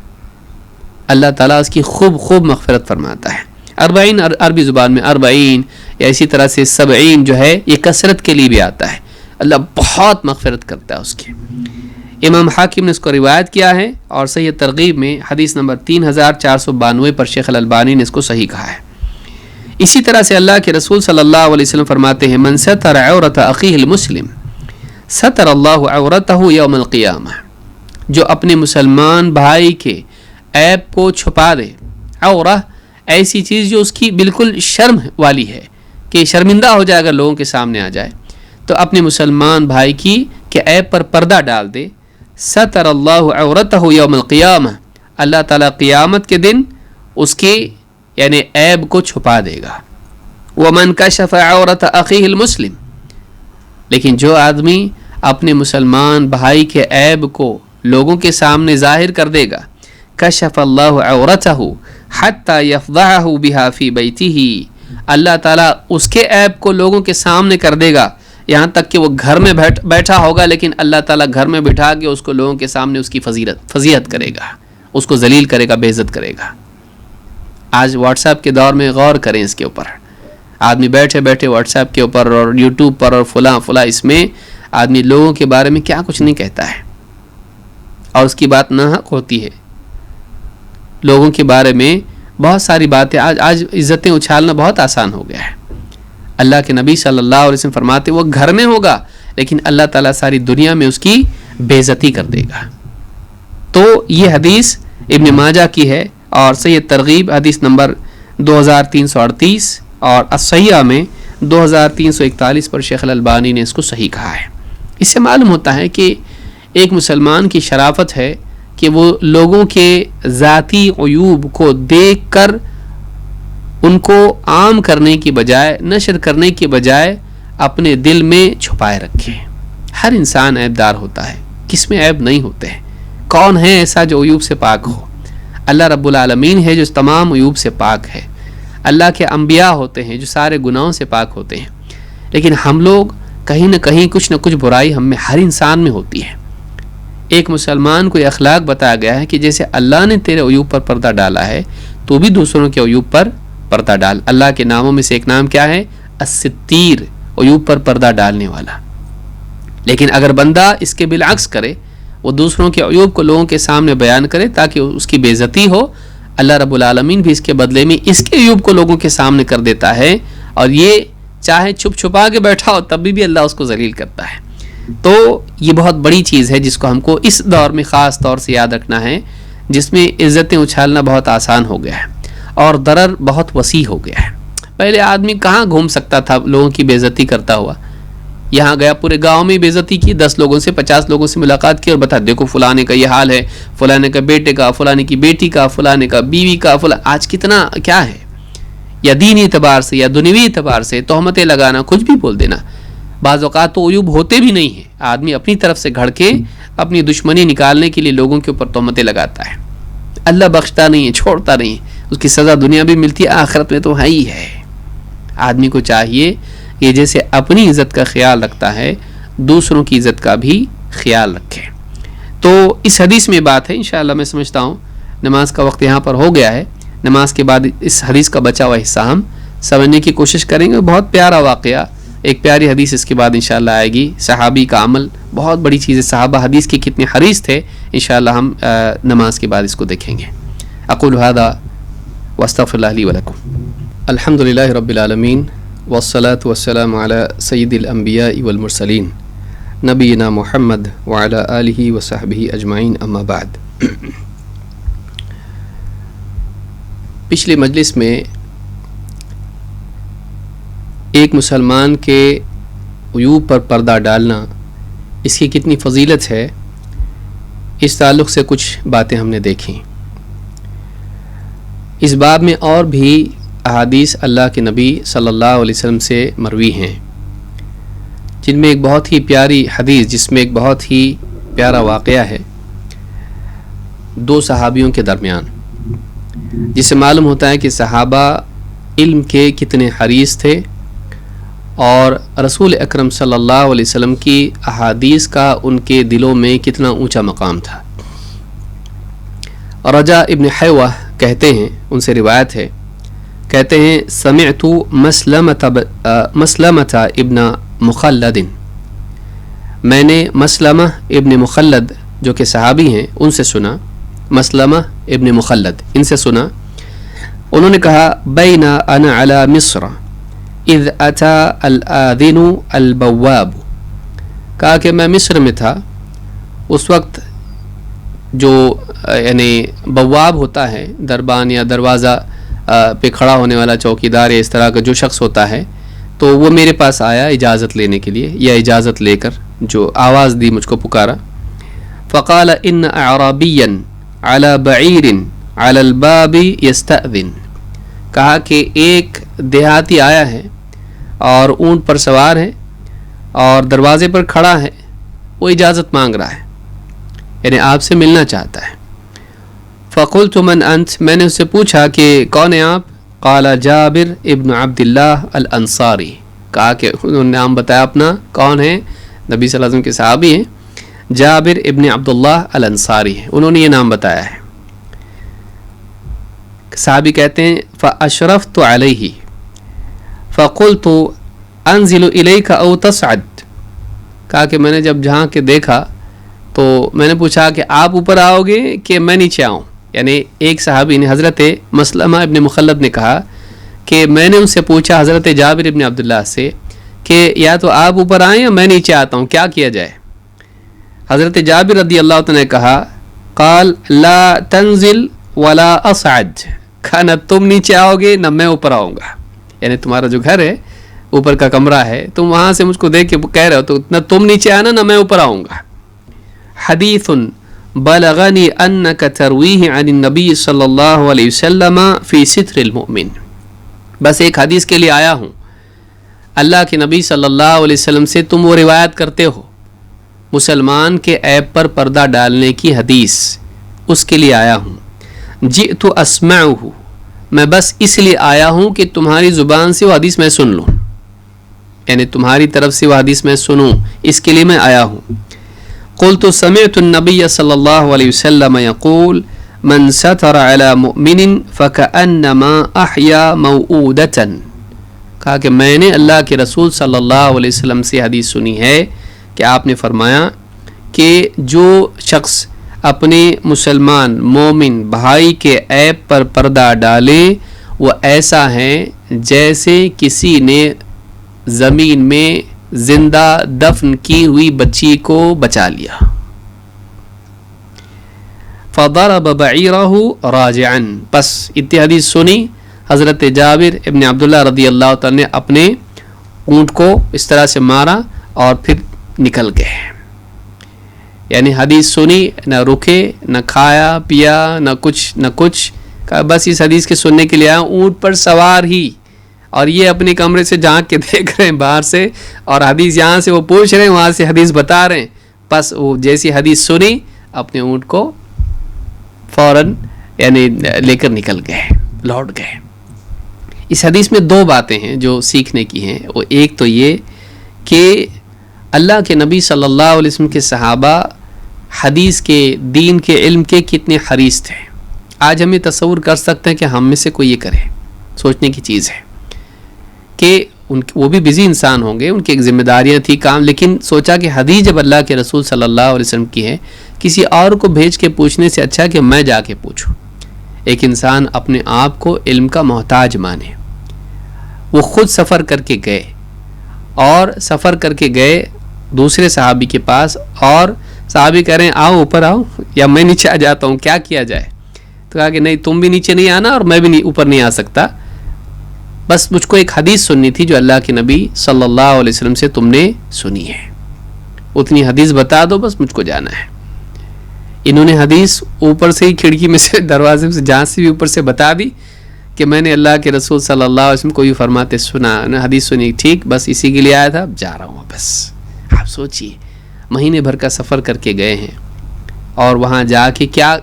اللہ تعالیٰ اس کی خوب مغفرت فرماتا ہے. 40 عربی زبان میں 40 یا اسی طرح سے 70 جو ہے یہ کثرت کے لیے بھی آتا ہے. اللہ بہت مغفرت کرتا ہے اس کی. امام حاکم نے اس کو روایت کیا ہے اور صحیح ترغیب میں حدیث نمبر 3492 پر شیخ الالبانی نے اس کو صحیح کہا ہے. اسی طرح سے اللہ کے رسول صلی اللہ علیہ وسلم فرماتے ہیں من ستر عورت اخیہ المسلم ستر اللہ عورتہ یوم القیامہ، جو اپنے مسلمان بھائی کے عیب کو چھپا دے. عورہ ایسی چیز جو اس کی بالکل شرم والی ہے کہ شرمندہ ہو جائے اگر لوگوں کے سامنے آ جائے، تو اپنے مسلمان بھائی کی کہ عیب پر پردہ ڈال دے، ستر اللہ عورتہ یوم القیامہ، اللہ تعالیٰ قیامت کے دن اس کی یعنی عیب کو چھپا دے گا۔ ومن کشف عورت اخیہ المسلم، لیکن جو آدمی اپنے مسلمان بھائی کے عیب کو لوگوں کے سامنے ظاہر کر دے گا، کشف اللہ عورتہ حتی یفضحہ بہا فی بیتہ، اللہ تعالیٰ اس کے عیب کو لوگوں کے سامنے کر دے گا، یہاں تک کہ وہ گھر میں بیٹھا ہوگا لیکن اللہ تعالیٰ گھر میں بٹھا کے اس کو لوگوں کے سامنے اس کی فضیحت کرے گا، اس کو ذلیل کرے گا، بے عزت کرے گا۔ آج واٹس ایپ کے دور میں غور کریں اس کے اوپر، آدمی بیٹھے بیٹھے واٹس ایپ کے اوپر اور یوٹیوب پر اور فلاں اس میں آدمی لوگوں کے بارے میں کیا کچھ نہیں کہتا ہے، اور اس کی بات ناحق ہوتی ہے۔ لوگوں کے بارے میں بہت ساری باتیں آج عزتیں اچھالنا بہت آسان ہو گیا ہے۔ اللہ کے نبی صلی اللہ علیہ وسلم فرماتے وہ گھر میں ہوگا لیکن اللہ تعالیٰ ساری دنیا میں اس کی بے عزتی کر دے گا۔ تو یہ حدیث ابن ماجہ کی ہے، اور صحیح ترغیب حدیث نمبر 2338 اور الصحیحہ میں 2341 پر شیخ الالبانی نے اس کو صحیح کہا ہے۔ اس سے معلوم ہوتا ہے کہ ایک مسلمان کی شرافت ہے کہ وہ لوگوں کے ذاتی عیوب کو دیکھ کر ان کو عام کرنے کی بجائے، نشر کرنے کی بجائے اپنے دل میں چھپائے رکھے۔ ہر انسان عیب دار ہوتا ہے، کس میں عیب نہیں ہوتے ہیں؟ کون ہے ایسا جو عیوب سے پاک ہو؟ اللہ رب العالمین ہے جو تمام عیوب سے پاک ہے۔ اللہ کے انبیاء ہوتے ہیں جو سارے گناہوں سے پاک ہوتے ہیں، لیکن ہم لوگ کہیں نہ کہیں کچھ نہ کچھ برائی ہم میں، ہر انسان میں ہوتی ہے۔ ایک مسلمان کو یہ اخلاق بتایا گیا ہے کہ جیسے اللہ نے تیرے عیوب پر پردہ ڈالا ہے تو بھی دوسروں کے عیوب پر پردہ ڈال۔ اللہ کے ناموں میں سے ایک نام کیا ہے؟ الستیر، عیوب پر پردہ ڈالنے والا۔ لیکن اگر بندہ اس کے بالعکس کرے، وہ دوسروں کے عیوب کو لوگوں کے سامنے بیان کرے تاکہ اس کی بے عزتی ہو، اللہ رب العالمین بھی اس کے بدلے میں اس کے عیوب کو لوگوں کے سامنے کر دیتا ہے، اور یہ چاہے چھپ چھپا کے بیٹھا ہو تب بھی اللہ اس کو ذلیل کرتا ہے۔ تو یہ بہت بڑی چیز ہے جس کو ہم کو اس دور میں خاص طور سے یاد رکھنا ہے، جس میں عزتیں اچھالنا بہت آسان ہو گیا ہے اور ضرر بہت وسیع ہو گیا ہے۔ پہلے آدمی کہاں گھوم سکتا تھا لوگوں کی بے عزتی کرتا ہوا؟ یہاں گیا پورے گاؤں میں بے عزتی کی، 10 لوگوں سے 50 لوگوں سے ملاقات کی اور بتا دیکھو فلانے کا یہ حال ہے، فلانے کا بیٹے کا، فلانے کی بیٹی کا، فلانے کا بیوی کا، آج کتنا کیا ہے، یا دینی اعتبار سے یا دنیوی اعتبار سے تہمتیں لگانا، کچھ بھی بول دینا۔ بعض اوقات تو عیوب ہوتے بھی نہیں ہیں، آدمی اپنی طرف سے گھڑ کے اپنی دشمنی نکالنے کے لیے لوگوں کے اوپر تہمتیں لگاتا ہے۔ اللہ بخشتا نہیں ہے، چھوڑتا نہیں ہے، اس کی سزا دنیا بھی ملتی ہے، آخرت میں تو ہے ہی ہے۔ آدمی کو چاہیے کہ جیسے اپنی عزت کا خیال رکھتا ہے دوسروں کی عزت کا بھی خیال رکھے۔ تو اس حدیث میں بات ہے، انشاءاللہ میں سمجھتا ہوں نماز کا وقت یہاں پر ہو گیا ہے، نماز کے بعد اس حدیث کا بچا ہوا حصہ ہم سمجھنے کی کوشش کریں گے۔ بہت پیارا واقعہ، ایک پیاری حدیث اس کے بعد انشاءاللہ آئے گی۔ صحابی کا عمل بہت بڑی چیز ہے، صحابہ حدیث کے کتنے حریص تھے، انشاءاللہ ہم نماز کے بعد اس کو دیکھیں گے۔ اقول هذا واستغفر اللہ لی ولکم۔ الحمدللہ رب العالمین والصلاة والسلام على سید الانبیاء والمرسلین نبینا محمد وعلى آلہ وصحبہ اجمعین، اما بعد۔ پچھلے مجلس میں ایک مسلمان کے عیوب پر پردہ ڈالنا، اس کی کتنی فضیلت ہے، اس تعلق سے کچھ باتیں ہم نے دیکھیں۔ اس باب میں اور بھی احادیث اللہ کے نبی صلی اللہ علیہ وسلم سے مروی ہیں، جن میں ایک بہت ہی پیاری حدیث، جس میں ایک بہت ہی پیارا واقعہ ہے 2 صحابیوں کے درمیان، جس سے معلوم ہوتا ہے کہ صحابہ علم کے کتنے حریص تھے اور رسول اکرم صلی اللہ علیہ وسلم کی احادیث کا ان کے دلوں میں کتنا اونچا مقام تھا۔ رجا ابن حیوہ کہتے ہیں، ان سے روایت ہے، کہتے ہیں سمعت مسلمۃ ابن مخلد، میں نے مسلمہ ابن مخلد جو کہ صحابی ہیں ان سے سنا، مسلمہ ابن مخلد ان سے سنا، انہوں نے کہا بین انا علی مصر اذ اتا الآذن البواب، کہا کہ میں مصر میں تھا اس وقت جو یعنی بواب ہوتا ہے دربان یا دروازہ پہ کھڑا ہونے والا چوکیدار یا اس طرح کا جو شخص ہوتا ہے، تو وہ میرے پاس آیا اجازت لینے کے لیے، یا اجازت لے کر جو آواز دی مجھ کو پکارا. فقال ان اعرابیا علی بعیر علی الباب یستأذن، کہا کہ ایک دیہاتی آیا ہے اور اونٹ پر سوار ہے اور دروازے پر کھڑا ہے، وہ اجازت مانگ رہا ہے، یعنی آپ سے ملنا چاہتا ہے. فقلت من انت، میں نے اس سے پوچھا کہ کون ہیں آپ؟ قال جابر ابن عبداللہ الانصاری، کہا کہ انہوں نے نام بتایا اپنا، کون ہے؟ نبی صلی اللہ علیہ وسلم کے صحابی ہیں، جابر ابن عبداللہ الانصاری ہیں، انہوں نے یہ نام بتایا ہے. صحابی کہتے ہیں فاشرفت علیہ فقلت انزل الیک او تصعد، کہا کہ میں نے جب جہاں کے دیکھا تو میں نے پوچھا کہ آپ اوپر آؤ گے کہ میں نیچے آؤں. یعنی ایک صحابی نے حضرت مسلمہ ابن مخلد نے کہا کہ میں نے ان سے پوچھا حضرت جابر ابن عبداللہ سے کہ یا تو آپ اوپر آئیں یا میں نیچے آتا ہوں، کیا کیا جائے؟ حضرت جابر رضی اللہ عنہ نے کہا قال لا تنزل ولا اصعد، کہا نہ تم نیچے آؤ گے نہ میں اوپر آؤں گا. یعنی تمہارا جو گھر ہے اوپر کا کمرہ ہے، تم وہاں سے مجھ کو دیکھ کے کہہ رہے ہو تو نہ تم نیچے آنا نہ میں اوپر آؤں گا. حدیث بلغنی انک ترویہ عن النبی صلی اللہ علیہ وسلم فی ستر المؤمن، بس ایک حدیث کے لیے آیا ہوں، اللہ کے نبی صلی اللہ علیہ وسلم سے تم وہ روایت کرتے ہو مسلمان کے عیب پر پردہ ڈالنے کی حدیث، اس کے لیے آیا ہوں. جئت اسمعہ، میں بس اس لیے آیا ہوں کہ تمہاری زبان سے وہ حدیث میں سن لوں، یعنی تمہاری طرف سے وہ حدیث میں سنوں، اس کے لیے میں آیا ہوں. قلت سمعت النبی صلی اللہ علیہ وسلم یقول من ستر علی مؤمن فکأنما احیا موعودۃ، کہا کہ میں نے اللہ کے رسول صلی اللہ علیہ وسلم سے حدیث سنی ہے کہ آپ نے فرمایا کہ جو شخص اپنے مسلمان مومن بھائی کے عیب پر پردہ ڈالے وہ ایسا ہے جیسے کسی نے زمین میں زندہ دفن کی ہوئی بچی کو بچا لیا. فضرب بعیرہ راجعا، پس اتنی حدیث سنی حضرت جابر ابن عبداللہ رضی اللہ تعالی نے اپنے اونٹ کو اس طرح سے مارا اور پھر نکل گئے. یعنی حدیث سنی، نہ رکے، نہ کھایا پیا، نہ کچھ، بس اس حدیث کے سننے کے لیے آیا، اونٹ پر سوار ہی، اور یہ اپنے کمرے سے جھانک کے دیکھ رہے ہیں باہر سے، اور حدیث یہاں سے وہ پوچھ رہے ہیں، وہاں سے حدیث بتا رہے ہیں. بس وہ جیسی حدیث سنی اپنے اونٹ کو فوراً یعنی لے کر نکل گئے، لوٹ گئے. اس حدیث میں دو باتیں ہیں جو سیکھنے کی ہیں. وہ ایک تو یہ کہ اللہ کے نبی صلی اللہ علیہ وسلم کے صحابہ حدیث کے، دین کے علم کے کتنے حریص تھے. آج ہمیں تصور کر سکتے ہیں کہ ہم میں سے کوئی یہ کرے، سوچنے کی چیز ہے کہ وہ بھی بزی انسان ہوں گے، ان کی ایک ذمہ داریاں تھی کام، لیکن سوچا کہ حدیث جب اللہ کے رسول صلی اللہ علیہ وسلم کی ہے، کسی اور کو بھیج کے پوچھنے سے اچھا کہ میں جا کے پوچھوں. ایک انسان اپنے آپ کو علم کا محتاج مانے. وہ خود سفر کر کے گئے، اور سفر کر کے گئے دوسرے صحابی کے پاس، اور صحابی کہہ رہے ہیں آؤ اوپر آؤ یا میں نیچے آ جاتا ہوں، کیا کیا جائے؟ تو کہا کہ نہیں، تم بھی نیچے نہیں آنا اور میں بھی اوپر نہیں آ سکتا، بس مجھ کو ایک حدیث سننی تھی جو اللہ کے نبی صلی اللہ علیہ وسلم سے تم نے سنی ہے، اتنی حدیث بتا دو، بس مجھ کو جانا ہے. انہوں نے حدیث اوپر سے ہی کھڑکی میں سے، دروازے سے، جہاں سے بھی اوپر سے بتا دی کہ میں نے اللہ کے رسول صلی اللہ علیہ وسلم کو یہ فرماتے سنا، حدیث سنی، ٹھیک، بس اسی کے لیے آیا تھا، جا رہا ہوں بس. آپ سوچئے مہینے بھر کا سفر کر کے گئے ہیں، اور وہاں جا کے کیا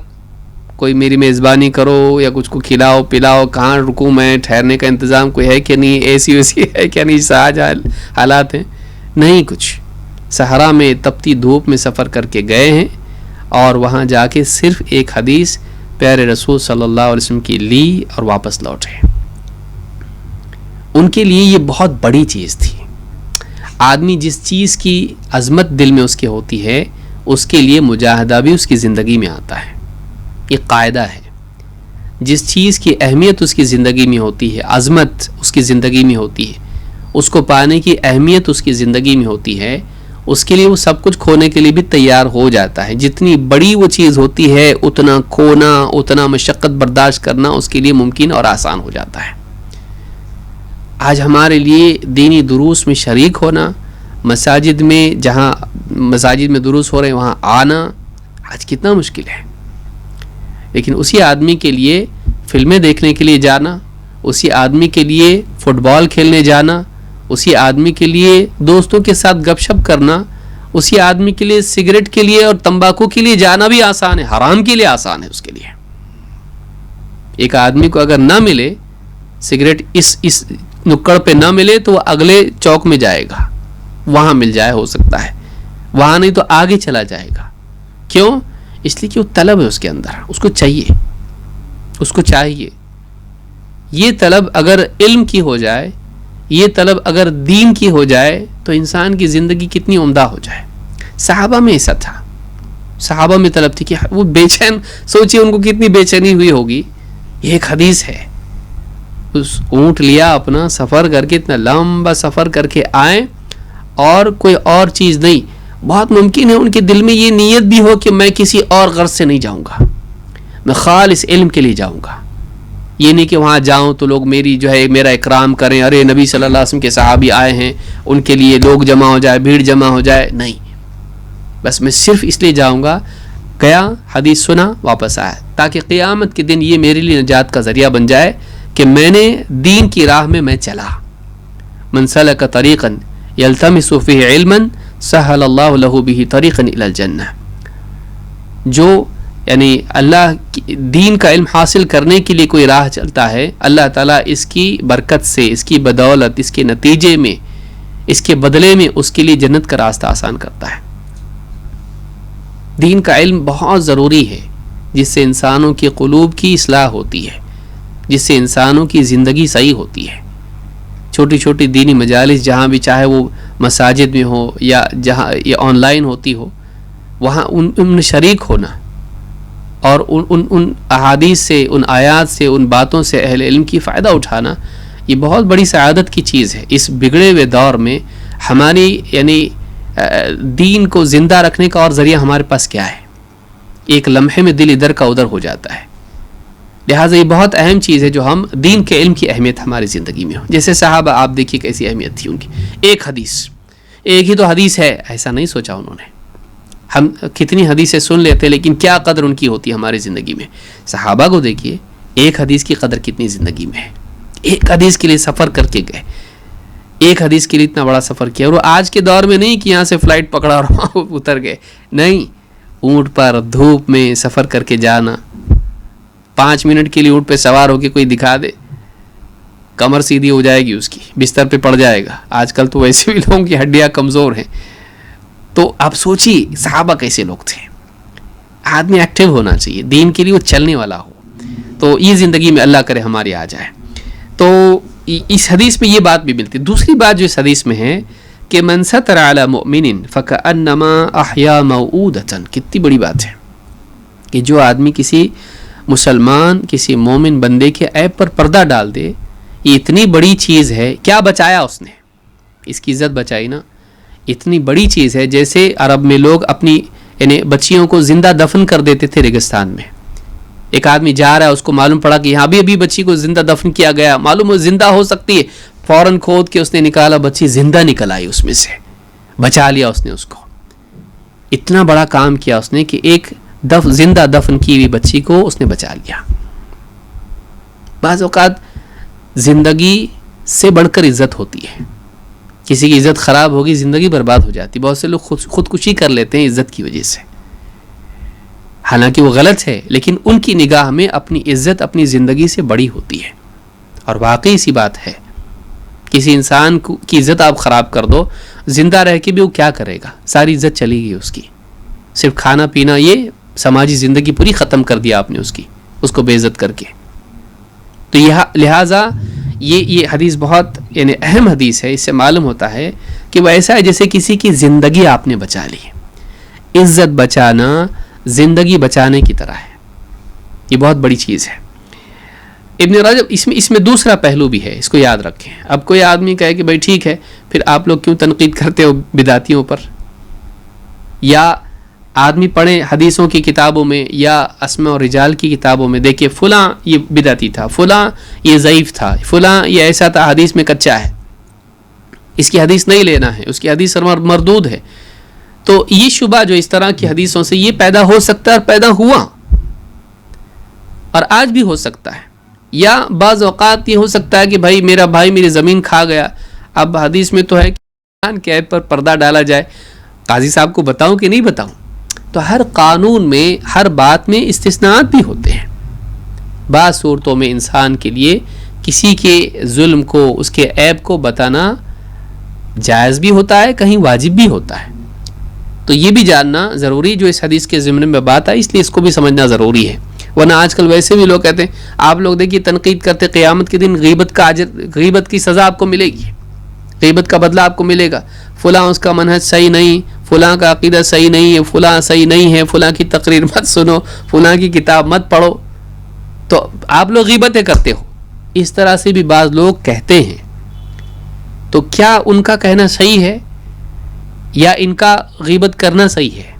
کوئی میری میزبانی کرو یا کچھ کو کھلاؤ پلاؤ، کہاں رکوں میں، ٹھہرنے کا انتظام کوئی ہے کہ نہیں، اے سی ویسی ہے کہ نہیں، سہج حالات ہیں، نہیں کچھ. صحرا میں تپتی دھوپ میں سفر کر کے گئے ہیں، اور وہاں جا کے صرف ایک حدیث پیارے رسول صلی اللہ علیہ وسلم کی لی اور واپس لوٹے. ان کے لیے یہ بہت بڑی چیز تھی. آدمی جس چیز کی عظمت دل میں اس کے ہوتی ہے، اس کے لیے مجاہدہ بھی اس کی زندگی میں آتا ہے. یہ قاعدہ ہے. جس چیز کی اہمیت اس کی زندگی میں ہوتی ہے، عظمت اس کی زندگی میں ہوتی ہے، اس کو پانے کی اہمیت اس کی زندگی میں ہوتی ہے، اس کے لیے وہ سب کچھ کھونے کے لیے بھی تیار ہو جاتا ہے. جتنی بڑی وہ چیز ہوتی ہے اتنا کھونا، اتنا مشقت برداشت کرنا اس کے لیے ممکن اور آسان ہو جاتا ہے. آج ہمارے لیے دینی دروس میں شریک ہونا، مساجد میں جہاں مساجد میں دروس ہو رہے ہیں وہاں آنا آج کتنا مشکل ہے. لیکن اسی آدمی کے لیے فلمیں دیکھنے کے لیے جانا، اسی آدمی کے لیے فٹ بال کھیلنے جانا، اسی آدمی کے لیے دوستوں کے ساتھ گپ شپ کرنا، اسی آدمی کے لیے سگریٹ کے لیے اور تمباکو کے لیے جانا بھی آسان ہے، حرام کے لیے آسان ہے اس کے لیے. ایک آدمی کو اگر نہ ملے سگریٹ، اس نکڑ پہ نہ ملے تو وہ اگلے چوک میں جائے گا، وہاں مل جائے، ہو سکتا ہے وہاں نہیں تو آگے چلا جائے گا. کیوں؟ اس لیے کہ وہ طلب ہے اس کے اندر، اس کو چاہیے، اس کو چاہیے. یہ طلب اگر علم کی ہو جائے، یہ طلب اگر دین کی ہو جائے تو انسان کی زندگی کتنی عمدہ ہو جائے. صحابہ میں ایسا تھا، صحابہ میں طلب تھی کہ وہ بے چین، سوچیے ان کو کتنی بے چینی ہوئی ہوگی. یہ ایک حدیث ہے، اس اونٹ لیا اپنا، سفر کر کے، اتنا لمبا سفر کر کے آئے اور کوئی اور چیز نہیں. بہت ممکن ہے ان کے دل میں یہ نیت بھی ہو کہ میں کسی اور غرض سے نہیں جاؤں گا، میں خالص علم کے لیے جاؤں گا. یہ نہیں کہ وہاں جاؤں تو لوگ میری جو ہے میرا اکرام کریں، ارے نبی صلی اللہ علیہ وسلم کے صحابی آئے ہیں ان کے لیے لوگ جمع ہو جائے، بھیڑ جمع ہو جائے. نہیں، بس میں صرف اس لیے جاؤں گا. گیا، حدیث سنا، واپس آیا، تاکہ قیامت کے دن یہ میرے لیے نجات کا ذریعہ بن جائے کہ میں نے دین کی راہ میں چلا. من سلک طریقا یلتمس فیہ علما سہل اللہ لہ بہ طریقا الی الجنہ. جو یعنی اللہ دین کا علم حاصل کرنے کے لیے کوئی راہ چلتا ہے، اللہ تعالیٰ اس کی برکت سے، اس کی بدولت، اس کے نتیجے میں، اس کے بدلے میں اس کے لیے جنت کا راستہ آسان کرتا ہے. دین کا علم بہت ضروری ہے، جس سے انسانوں کے قلوب کی اصلاح ہوتی ہے، جس سے انسانوں کی زندگی صحیح ہوتی ہے. چھوٹی چھوٹی دینی مجالس جہاں بھی، چاہے وہ مساجد میں ہو یا جہاں یہ آن لائن ہوتی ہو، وہاں ان میں شریک ہونا اور ان احادیث سے، ان آیات سے، ان باتوں سے اہل علم کی فائدہ اٹھانا، یہ بہت بڑی سعادت کی چیز ہے. اس بگڑے ہوئے دور میں ہماری یعنی دین کو زندہ رکھنے کا اور ذریعہ ہمارے پاس کیا ہے؟ ایک لمحے میں دل ادھر کا ادھر ہو جاتا ہے. لہٰذا یہ بہت اہم چیز ہے جو ہم دین کے علم کی اہمیت ہماری زندگی میں ہو. جیسے صحابہ آپ دیکھیے کیسی اہمیت تھی ان کی. ایک حدیث، ایک ہی تو حدیث ہے، ایسا نہیں سوچا انہوں نے. ہم کتنی حدیثیں سن لیتے لیکن کیا قدر ان کی ہوتی ہے ہماری زندگی میں. صحابہ کو دیکھیے، ایک حدیث کی قدر کتنی زندگی میں ہے. ایک حدیث کے لیے سفر کر کے گئے، ایک حدیث کے لیے اتنا بڑا سفر کیا. اور آج کے دور میں نہیں کہ یہاں سے فلائٹ پکڑا اور وہاں اتر گئے، نہیں، اونٹ پر دھوپ میں سفر کر کے جانا. 5 منٹ کے لیے اونٹ پہ سوار ہو کے کوئی دکھا دے، کمر سیدھی ہو جائے گی اس کی، بستر پہ پڑ جائے گا. آج کل تو ویسے بھی لوگوں کی ہڈیاں کمزور ہیں. تو آپ سوچیے صحابہ کیسے لوگ تھے. آدمی ایکٹیو ہونا چاہیے، دین کے لیے وہ چلنے والا ہو. تو یہ زندگی میں اللہ کرے ہماری آ جائے. تو اس حدیث میں یہ بات بھی ملتی. دوسری بات جو اس حدیث میں ہے کہ من ستر علی مؤمن فکأنما احیا موعودۃ. کتنی بڑی بات ہے کہ جو آدمی کسی مسلمان، کسی مومن بندے کے عیب پر پردہ ڈال دے، یہ اتنی بڑی چیز ہے. کیا بچایا اس نے؟ اس کی عزت بچائی نا. اتنی بڑی چیز ہے جیسے عرب میں لوگ اپنی یعنی بچیوں کو زندہ دفن کر دیتے تھے ریگستان میں. ایک آدمی جا رہا ہے، اس کو معلوم پڑا کہ یہاں بھی ابھی بچی کو زندہ دفن کیا گیا، معلوم ہو زندہ ہو سکتی ہے، فوراً کھود کے اس نے نکالا، بچی زندہ نکل آئی اس میں سے، بچا لیا اس نے اس کو. اتنا بڑا کام کیا اس نے کہ ایک زندہ دفن کی ہوئی بچی کو اس نے بچا لیا. بعض اوقات زندگی سے بڑھ کر عزت ہوتی ہے. کسی کی عزت خراب ہوگی، زندگی برباد ہو جاتی. بہت سے لوگ خودکشی کر لیتے ہیں عزت کی وجہ سے، حالانکہ وہ غلط ہے، لیکن ان کی نگاہ میں اپنی عزت اپنی زندگی سے بڑی ہوتی ہے. اور واقعی سی بات ہے، کسی انسان کی عزت آپ خراب کر دو، زندہ رہ کے بھی وہ کیا کرے گا؟ ساری عزت چلی گئی اس کی. صرف کھانا پینا، یہ سماجی زندگی پوری ختم کر دیا آپ نے اس کی، اس کو بے عزت کر کے. تو لہٰذا یہ حدیث بہت یعنی اہم حدیث ہے. اس سے معلوم ہوتا ہے کہ وہ ایسا ہے جیسے کسی کی زندگی آپ نے بچا لی. عزت بچانا زندگی بچانے کی طرح ہے. یہ بہت بڑی چیز ہے. ابن رجب اس میں دوسرا پہلو بھی ہے، اس کو یاد رکھیں. اب کوئی آدمی کہے کہ بھائی ٹھیک ہے، پھر آپ لوگ کیوں تنقید کرتے ہو بدعتیوں پر؟ یا آدمی پڑھیں حدیثوں کی کتابوں میں یا اسماء و رجال کی کتابوں میں، دیکھیں فلاں یہ بدعتی تھا، فلاں یہ ضعیف تھا، فلاں یہ ایسا تھا، حدیث میں کچا ہے، اس کی حدیث نہیں لینا ہے، اس کی حدیث مردود ہے. تو یہ شبہ جو اس طرح کی حدیثوں سے یہ پیدا ہو سکتا ہے اور پیدا ہوا اور آج بھی ہو سکتا ہے. یا بعض اوقات یہ ہو سکتا ہے کہ بھائی میرا بھائی میری زمین کھا گیا، اب حدیث میں تو ہے کہ عیب پر پردہ ڈالا جائے، قاضی صاحب کو بتاؤں کہ نہیں بتاؤں؟ تو ہر قانون میں ہر بات میں استثناءات بھی ہوتے ہیں. بعض صورتوں میں انسان کے لیے کسی کے ظلم کو، اس کے عیب کو بتانا جائز بھی ہوتا ہے، کہیں واجب بھی ہوتا ہے. تو یہ بھی جاننا ضروری جو اس حدیث کے ضمن میں بات ہے، اس لیے اس کو بھی سمجھنا ضروری ہے. ورنہ آج کل ویسے بھی لوگ کہتے ہیں، آپ لوگ دیکھیے تنقید کرتے قیامت کے دن غیبت کی سزا آپ کو ملے گی، غیبت کا بدلہ آپ کو ملے گا. فلاں اس کا منہج صحیح نہیں، فلاں کا عقیدہ صحیح نہیں ہے، فلاں صحیح نہیں ہے، فلاں کی تقریر مت سنو، فلاں کی کتاب مت پڑھو، تو آپ لوگ غیبتیں کرتے ہو. اس طرح سے بھی بعض لوگ کہتے ہیں. تو کیا ان کا کہنا صحیح ہے یا ان کا غیبت کرنا صحیح ہے؟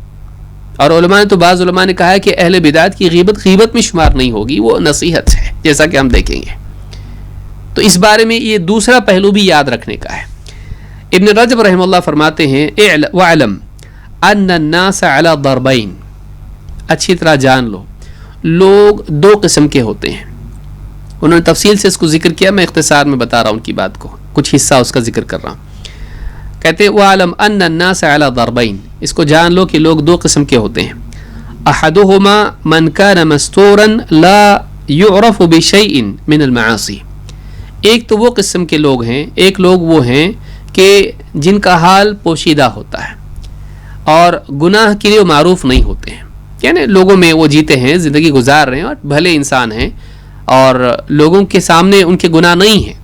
اور علماء نے تو بعض علماء نے کہا ہے کہ اہل بدعت کی غیبت میں شمار نہیں ہوگی، وہ نصیحت ہے، جیسا کہ ہم دیکھیں گے. تو اس بارے میں یہ دوسرا پہلو بھی یاد رکھنے کا ہے. ابن رجب رحمہ اللہ فرماتے ہیں وَعْلَمْ أَنَّ النَّاسَ عَلَى ضَرْبَيْن، اچھی طرح جان لو لوگ دو قسم کے ہوتے ہیں. انہوں نے تفصیل سے اس کو ذکر کیا، میں اختصار میں بتا رہا ہوں ان کی بات کو، کچھ حصہ اس کا ذکر کر رہا ہوں. کہتے وَعْلَمْ أَنَّ النَّاسَ عَلَى ضَرْبَيْن، اس کو جان لو کہ لوگ دو قسم کے ہوتے ہیں. أَحَدُهُمَا مَنْ كَانَ مَسْتُورًا لَا يُعْرَفُ بِشَيْءٍ مِنَ الْمَعَاصِي. ایک تو وہ قسم کے لوگ ہیں، ایک لوگ وہ ہیں کہ جن کا حال پوشیدہ ہوتا ہے اور گناہ کے لیے معروف نہیں ہوتے ہیں، یعنی لوگوں میں وہ جیتے ہیں، زندگی گزار رہے ہیں اور بھلے انسان ہیں اور لوگوں کے سامنے ان کے گناہ نہیں ہیں.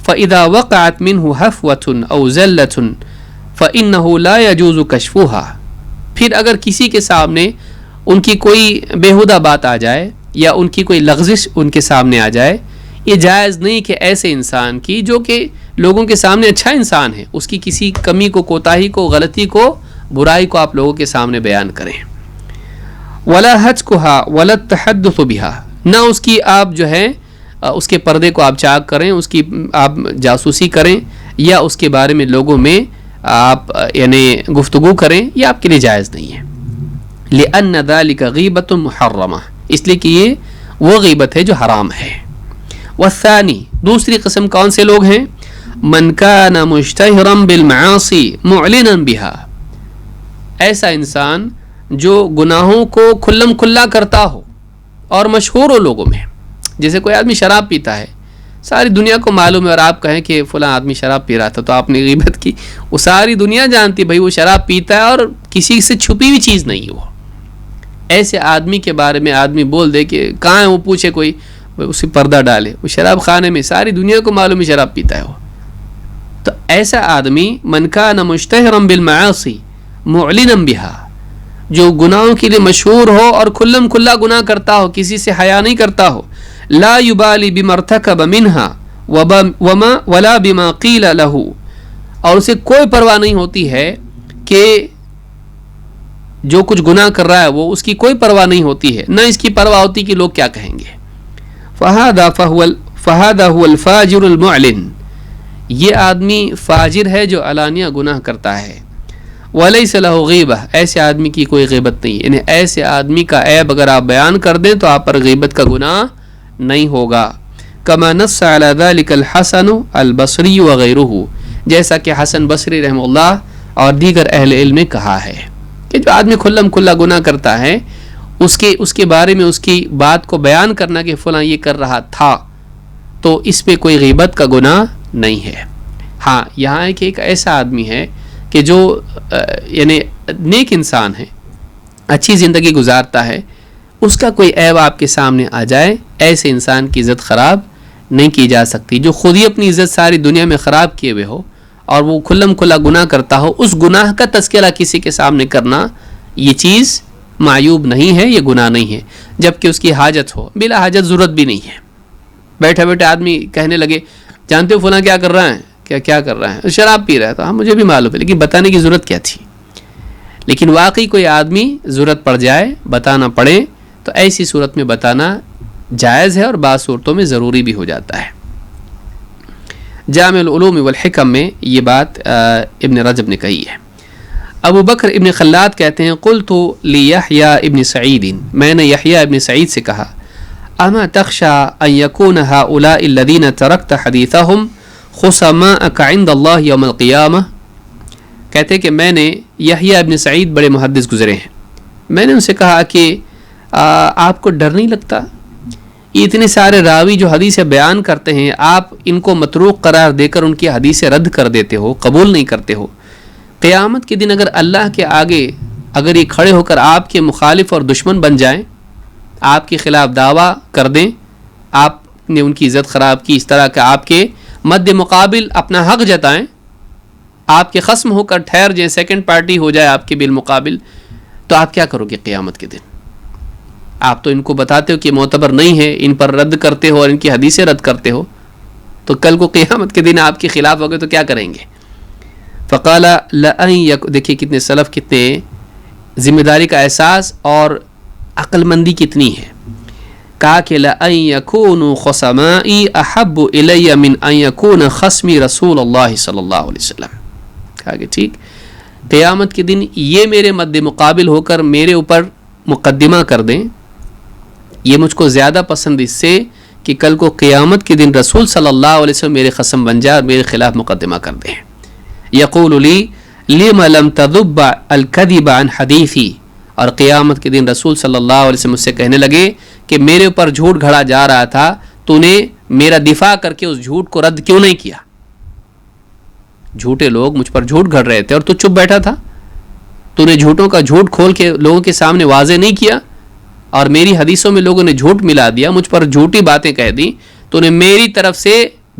فَإِذَا وَقَعَتْ مِنْهُ حَفْوَةٌ أَوْ زَلَّةٌ فَإِنَّهُ لَا يَجُوزُ كَشْفُهَا. پھر اگر کسی کے سامنے ان کی کوئی بیہودہ بات آ جائے یا ان کی کوئی لغزش ان کے سامنے آ جائے، یہ جائز نہیں کہ ایسے انسان کی جو کہ لوگوں کے سامنے اچھا انسان ہے، اس کی کسی کمی کو، کوتاہی کو، غلطی کو، برائی کو آپ لوگوں کے سامنے بیان کریں. وَلَا هَتْكُهَا وَلَا التَّحَدُّثُ بِهَا، نہ اس کی آپ جو ہے اس کے پردے کو آپ چاک کریں، اس کی آپ جاسوسی کریں یا اس کے بارے میں لوگوں میں آپ یعنی گفتگو کریں، یہ آپ کے لیے جائز نہیں ہے. لِأَنَّ ذَلِكَ غِیبَةٌ مُحَرَّمَةٌ، اس لیے کہ یہ وہ غیبت ہے جو حرام ہے. والثانی، دوسری قسم کون سے لوگ ہیں؟ من کان مشتہرا بالمعاصی معلنا بها، ایسا انسان جو گناہوں کو کھلم کھلا کرتا ہو اور مشہور ہو لوگوں میں. جیسے کوئی آدمی شراب پیتا ہے، ساری دنیا کو معلوم ہے، اور آپ کہیں کہ فلاں آدمی شراب پی رہا تھا تو آپ نے غیبت کی، وہ ساری دنیا جانتی ہے بھائی وہ شراب پیتا ہے اور کسی سے چھپی ہوئی چیز نہیں وہ. ایسے آدمی کے بارے میں آدمی بول دے کہ کہاں ہے وہ، پوچھے کوئی، اسی پردہ ڈالے، وہ شراب خانے میں، ساری دنیا کو معلوم ہے شراب پیتا ہے وہ. تو ایسا آدمی من کان مشتہرا بالمعاصی معلنا بها، جو گناہوں کے لیے مشہور ہو اور کھلم کھلا گناہ کرتا ہو، کسی سے حیا نہیں کرتا ہو. لا یبالی بما ارتکب منها وما ولا بما قیل له، اور اسے کوئی پرواہ نہیں ہوتی ہے کہ جو کچھ گناہ کر رہا ہے وہ اس کی کوئی پرواہ نہیں ہوتی ہے، نہ اس کی پرواہ ہوتی کہ لوگ کیا کہیں گے. فہذا هو الفاجر المعلن، یہ آدمی فاجر ہے جو علانیہ گناہ کرتا ہے. ولیس له غیبہ، ایسے آدمی کی کوئی غیبت نہیں، یعنی ایسے آدمی کا عیب اگر آپ بیان کر دیں تو آپ پر غیبت کا گناہ نہیں ہوگا. کما نص علی ذلک الحسن البصری وغیرہ، جیسا کہ حسن بصری رحمہ اللہ اور دیگر اہل علم نے کہا ہے کہ جو آدمی کھلم کھلا گناہ کرتا ہے اس کے بارے میں اس کی بات کو بیان کرنا کہ فلاں یہ کر رہا تھا، تو اس پہ کوئی غیبت کا گناہ نہیں ہے. ہاں یہاں ہے کہ ایک ایسا آدمی ہے کہ جو یعنی نیک انسان ہے، اچھی زندگی گزارتا ہے، اس کا کوئی عیب آپ کے سامنے آ جائے، ایسے انسان کی عزت خراب نہیں کی جا سکتی. جو خود ہی اپنی عزت ساری دنیا میں خراب کیے ہوئے ہو اور وہ کھلم کھلا گناہ کرتا ہو، اس گناہ کا تذکرہ کسی کے سامنے کرنا، یہ چیز معیوب نہیں ہے، یہ گناہ نہیں ہے. جبکہ اس کی حاجت ہو، بلا حاجت ضرورت بھی نہیں ہے. بیٹھے بیٹھے آدمی کہنے لگے جانتے ہو فلاں کیا کر رہا ہے، کیا کر رہا ہے، شراب پی رہا ہے، تو ہاں مجھے بھی معلوم ہے، لیکن بتانے کی ضرورت کیا تھی. لیکن واقعی کوئی آدمی ضرورت پڑ جائے بتانا پڑے تو ایسی صورت میں بتانا جائز ہے اور بعض صورتوں میں ضروری بھی ہو جاتا ہے۔ جامع العلوم والحکم میں یہ بات ابن رجب نے کہی ہے۔ ابو بکر ابن خلاد کہتے ہیں قلت لیحییٰ ابن سعید، میں نے یحییٰ ابن سعید سے کہا اما تخشى ان يكون هؤلاء الذين تركت حديثهم خصماءك عند الله يوم القيامة، کہتے کہ میں نے یحییٰ ابن سعید بڑے محدث گزرے ہیں، میں نے ان سے کہا کہ آپ کو ڈر نہیں لگتا یہ اتنے سارے راوی جو حدیث بیان کرتے ہیں آپ ان کو متروک قرار دے کر ان کی حدیثیں رد کر دیتے ہو، قبول نہیں کرتے ہو، قیامت کے دن اگر اللہ کے آگے اگر یہ کھڑے ہو کر آپ کے مخالف اور دشمن بن جائیں، آپ کے خلاف دعویٰ کر دیں، آپ نے ان کی عزت خراب کی، اس طرح کہ آپ کے مد مقابل اپنا حق جتائیں، آپ کے خصم ہو کر ٹھہر جائیں، سیکنڈ پارٹی ہو جائے آپ کے بالمقابل، تو آپ کیا کرو گے قیامت کے دن؟ آپ تو ان کو بتاتے ہو کہ معتبر نہیں ہے، ان پر رد کرتے ہو اور ان کی حدیثیں رد کرتے ہو، تو کل کو قیامت کے دن آپ کے خلاف ہو گئے تو کیا کریں گے؟ فقال دیکھیے کتنے سلف کتنے ذمہ داری کا احساس اور عقل مندی کتنی ہے، کہا کہ لَأَن يَكُونُوا خُصَمَائِي أَحَبُّ إِلَيَّ مِنْ أَن يَكُونَ خَصْمِي رسول اللہ صلی اللہ علیہ وسلم، کہا کہ ٹھیک قیامت کے دن یہ میرے مد مقابل ہو کر میرے اوپر مقدمہ کر دیں، یہ مجھ کو زیادہ پسند اس سے کہ کل کو قیامت کے دن رسول صلی اللہ علیہ وسلم میرے خصم بن جائے اور میرے خلاف مقدمہ کر دیں۔ یقول لی لم لم تذب الکذب عن حدیثی، اور قیامت کے دن رسول صلی اللہ علیہ وسلم مجھ سے کہنے لگے کہ میرے اوپر جھوٹ گھڑا جا رہا تھا، تو نے میرا دفاع کر کے اس جھوٹ کو رد کیوں نہیں کیا؟ جھوٹے لوگ مجھ پر جھوٹ گھڑ رہے تھے اور تو چپ بیٹھا تھا، تو نے جھوٹوں کا جھوٹ کھول کے لوگوں کے سامنے واضح نہیں کیا، اور میری حدیثوں میں لوگوں نے جھوٹ ملا دیا، مجھ پر جھوٹی باتیں کہہ دی، تو نے میری طرف سے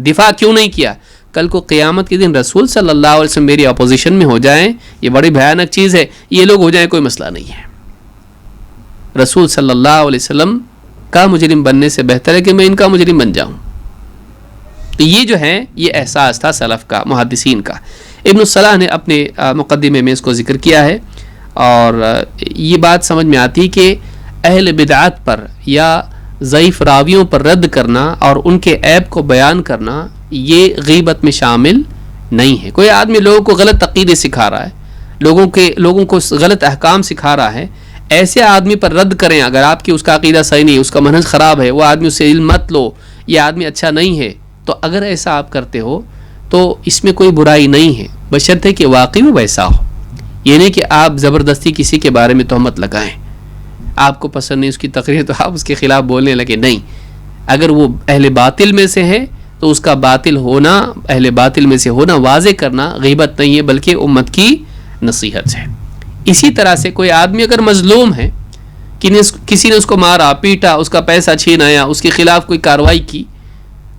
دفاع کیوں نہیں کیا؟ کل کو قیامت کے دن رسول صلی اللہ علیہ وسلم میری اپوزیشن میں ہو جائیں، یہ بڑی بھیانک چیز ہے، یہ لوگ ہو جائیں کوئی مسئلہ نہیں ہے، رسول صلی اللہ علیہ وسلم کا مجرم بننے سے بہتر ہے کہ میں ان کا مجرم بن جاؤں۔ تو یہ جو ہے یہ احساس تھا سلف کا، محدثین کا۔ ابن الصلاح نے اپنے مقدمے میں اس کو ذکر کیا ہے، اور یہ بات سمجھ میں آتی کہ اہل بدعات پر یا ضعیف راویوں پر رد کرنا اور ان کے عیب کو بیان کرنا یہ غیبت میں شامل نہیں ہے۔ کوئی آدمی لوگوں کو غلط عقیدے سکھا رہا ہے، لوگوں کو غلط احکام سکھا رہا ہے، ایسے آدمی پر رد کریں اگر آپ کی اس کا عقیدہ صحیح نہیں، اس کا منہج خراب ہے، وہ آدمی اس سے علم مت لو، یہ آدمی اچھا نہیں ہے، تو اگر ایسا آپ کرتے ہو تو اس میں کوئی برائی نہیں ہے، بشرطے کہ واقعی وہ ویسا ہو، یہ نہیں کہ آپ زبردستی کسی کے بارے میں تہمت لگائیں، آپ کو پسند نہیں اس کی تقریر تو آپ اس کے خلاف بولنے لگے، نہیں، اگر وہ اہل باطل میں سے ہے تو اس کا باطل ہونا، اہل باطل میں سے ہونا واضح کرنا غیبت نہیں ہے بلکہ امت کی نصیحت ہے۔ اسی طرح سے کوئی آدمی اگر مظلوم ہے، کسی نے اس کو مارا پیٹا، اس کا پیسہ چھینایا، اس کے خلاف کوئی کارروائی کی،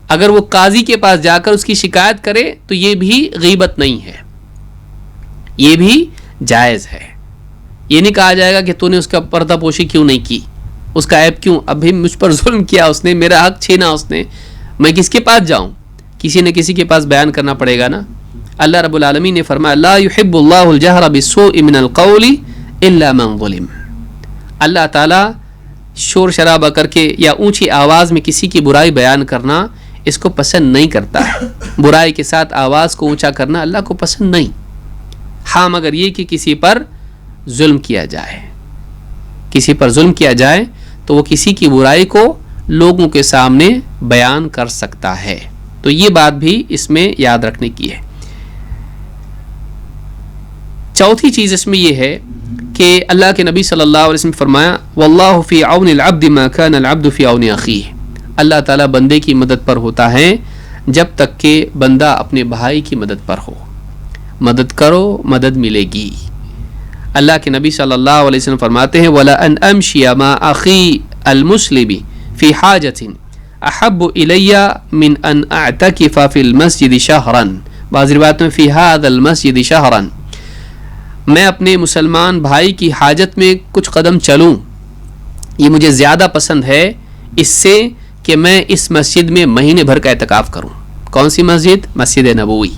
اگر وہ قاضی کے پاس جا کر اس کی شکایت کرے تو یہ بھی غیبت نہیں ہے، یہ بھی جائز ہے۔ یہ نہیں کہا جائے گا کہ تو نے اس کا پردہ پوشی کیوں نہیں کی، اس کا عیب کیوں، ابھی مجھ پر ظلم کیا اس نے، میرا حق چھینا اس نے، میں کس کے پاس جاؤں؟ کسی نہ کسی کے پاس بیان کرنا پڑے گا نا۔ اللہ رب العالمین نے فرمایا لا يحب اللہ الجہر بالسوء من القول الا من ظلم، اللہ تعالیٰ شور شرابہ کر کے یا اونچی آواز میں کسی کی برائی بیان کرنا اس کو پسند نہیں کرتا ہے، برائی کے ساتھ آواز کو اونچا کرنا اللہ کو پسند نہیں، ہاں مگر یہ کہ کسی پر ظلم کیا جائے، کسی پر ظلم کیا جائے تو وہ کسی کی برائی کو لوگوں کے سامنے بیان کر سکتا ہے، تو یہ بات بھی اس میں یاد رکھنے کی ہے۔ چوتھی چیز اس میں یہ ہے کہ اللہ کے نبی صلی اللہ علیہ وسلم نے فرمایا واللہ فی عون العبد ما کان العبد فی عون اخیہ، اللہ تعالیٰ بندے کی مدد پر ہوتا ہے جب تک کہ بندہ اپنے بھائی کی مدد پر ہو، مدد کرو مدد ملے گی۔ اللہ کے نبی صلی اللہ علیہ وسلم فرماتے ہیں وَلَأَنْ أَمْشِيَ مَا أَخِي الْمُسْلِمِ فِي حَاجَةٍ أَحَبُّ إِلَيَّ مِنْ أَنْ أَعْتَكِفَ فِي الْمَسْجِدِ شَهْرًا، بعض روایت میں فِي هَذَا الْمَسْجِدِ شَهْرًا، میں اپنے مسلمان بھائی کی حاجت میں کچھ قدم چلوں، یہ مجھے زیادہ پسند ہے اس سے کہ میں اس مسجد میں مہینے بھر کا اعتکاف کروں۔ کون سی مسجد؟ مسجد نبوی،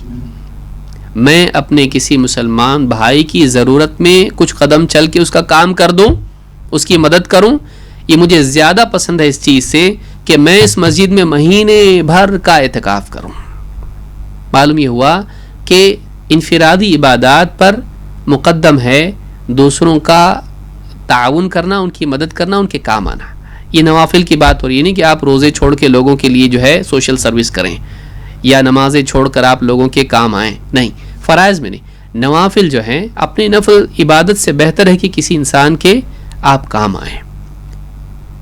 میں اپنے کسی مسلمان بھائی کی ضرورت میں کچھ قدم چل کے اس کا کام کر دوں، اس کی مدد کروں، یہ مجھے زیادہ پسند ہے اس چیز سے کہ میں اس مسجد میں مہینے بھر کا اعتکاف کروں۔ معلوم یہ ہوا کہ انفرادی عبادات پر مقدم ہے دوسروں کا تعاون کرنا، ان کی مدد کرنا، ان کے کام آنا۔ یہ نوافل کی بات ہو رہی ہے، نہیں کہ آپ روزے چھوڑ کے لوگوں کے لیے جو ہے سوشل سروس کریں یا نمازیں چھوڑ کر آپ لوگوں کے کام آئیں، نہیں، فرائض میں نہیں، نوافل جو ہیں اپنی نفل عبادت سے بہتر ہے کہ کسی انسان کے آپ کام آئیں۔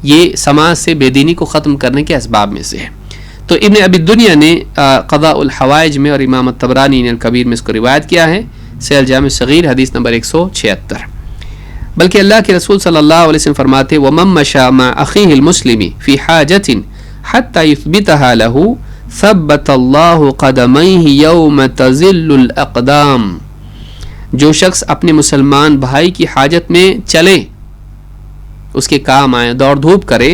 یہ سماج سے بے دینی کو ختم کرنے کے اسباب میں سے ہے۔ تو ابن ابی الدنیا نے قضاء الحوائج میں اور امام الطبرانی نے الکبیر میں اس کو روایت کیا ہے، سیل جامع صغیر حدیث نمبر 176۔ بلکہ اللہ کے رسول صلی اللہ علیہ وسلم فرماتے وَمَن مَشَى مَعَ أَخِيهِ الْمُسْلِمِ فِي حَاجَةٍ حَتَّى يُثْبِتَهَا لَهُ ثَبَّتَ اللَّهُ قَدَمَيْهِ يَوْمَ تَزِلُّ الْأَقْدَامِ، جو شخص اپنے مسلمان بھائی کی حاجت میں چلے، اس کے کام آئے، دوڑ دھوپ کرے،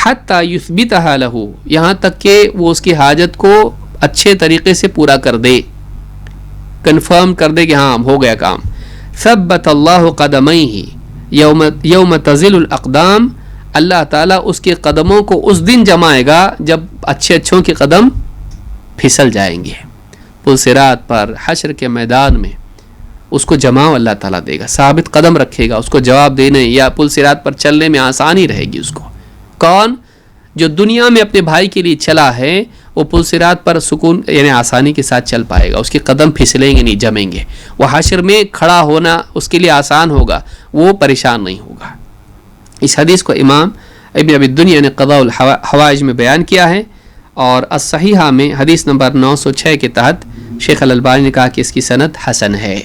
حَتَّى يُثْبِتَهَا لَهُ، یہاں تک کہ وہ اس کی حاجت کو اچھے طریقے سے پورا کر دے، کنفرم کر دے کہ ہاں ہو گیا کام۔ ثبت اللہ قدمیہ یوم تزل الاقدام، اللہ تعالیٰ اس کے قدموں کو اس دن جمائے گا جب اچھے اچھوں کے قدم پھسل جائیں گے، پل صراط پر، حشر کے میدان میں اس کو جماؤ اللہ تعالیٰ دے گا، ثابت قدم رکھے گا، اس کو جواب دینے یا پل صراط پر چلنے میں آسانی رہے گی اس کو۔ کون؟ جو دنیا میں اپنے بھائی کے لیے چلا ہے وہ پل صراط پر سکون یعنی آسانی کے ساتھ چل پائے گا، اس کے قدم پھسلیں گے نہیں، جمیں گے، وہ حشر میں کھڑا ہونا اس کے لیے آسان ہوگا، وہ پریشان نہیں ہوگا۔ اس حدیث کو امام ابن ابی الدنیا نے قضاء الحوائج میں بیان کیا ہے، اور الصحیحہ میں حدیث نمبر 906 کے تحت شیخ الالبانی نے کہا کہ اس کی سند حسن ہے۔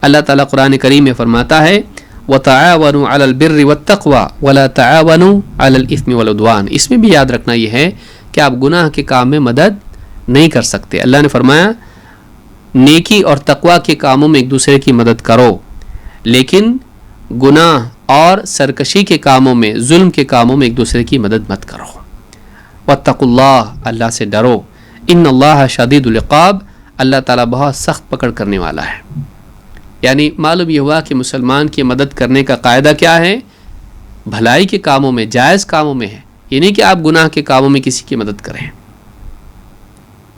اللہ تعالیٰ قرآن کریم میں فرماتا ہے وَتَعَاوَنُوا عَلَى الْبِرِّ وَالتَّقْوَى وَلَا تَعَاوَنُوا عَلَى الْإِثْمِ وَالْعُدْوَانِ، اس میں بھی یاد رکھنا یہ ہے کہ آپ گناہ کے کام میں مدد نہیں کر سکتے۔ اللہ نے فرمایا نیکی اور تقوی کے کاموں میں ایک دوسرے کی مدد کرو، لیکن گناہ اور سرکشی کے کاموں میں، ظلم کے کاموں میں ایک دوسرے کی مدد مت کرو۔ واتقوا اللہ، اللہ سے ڈرو، ان اللہ شدید العقاب، اللہ تعالیٰ بہت سخت پکڑ کرنے والا ہے۔ یعنی معلوم یہ ہوا کہ مسلمان کی مدد کرنے کا قاعدہ کیا ہے؟ بھلائی کے کاموں میں، جائز کاموں میں ہے، یہ نہیں کہ آپ گناہ کے کاموں میں کسی کی مدد کریں۔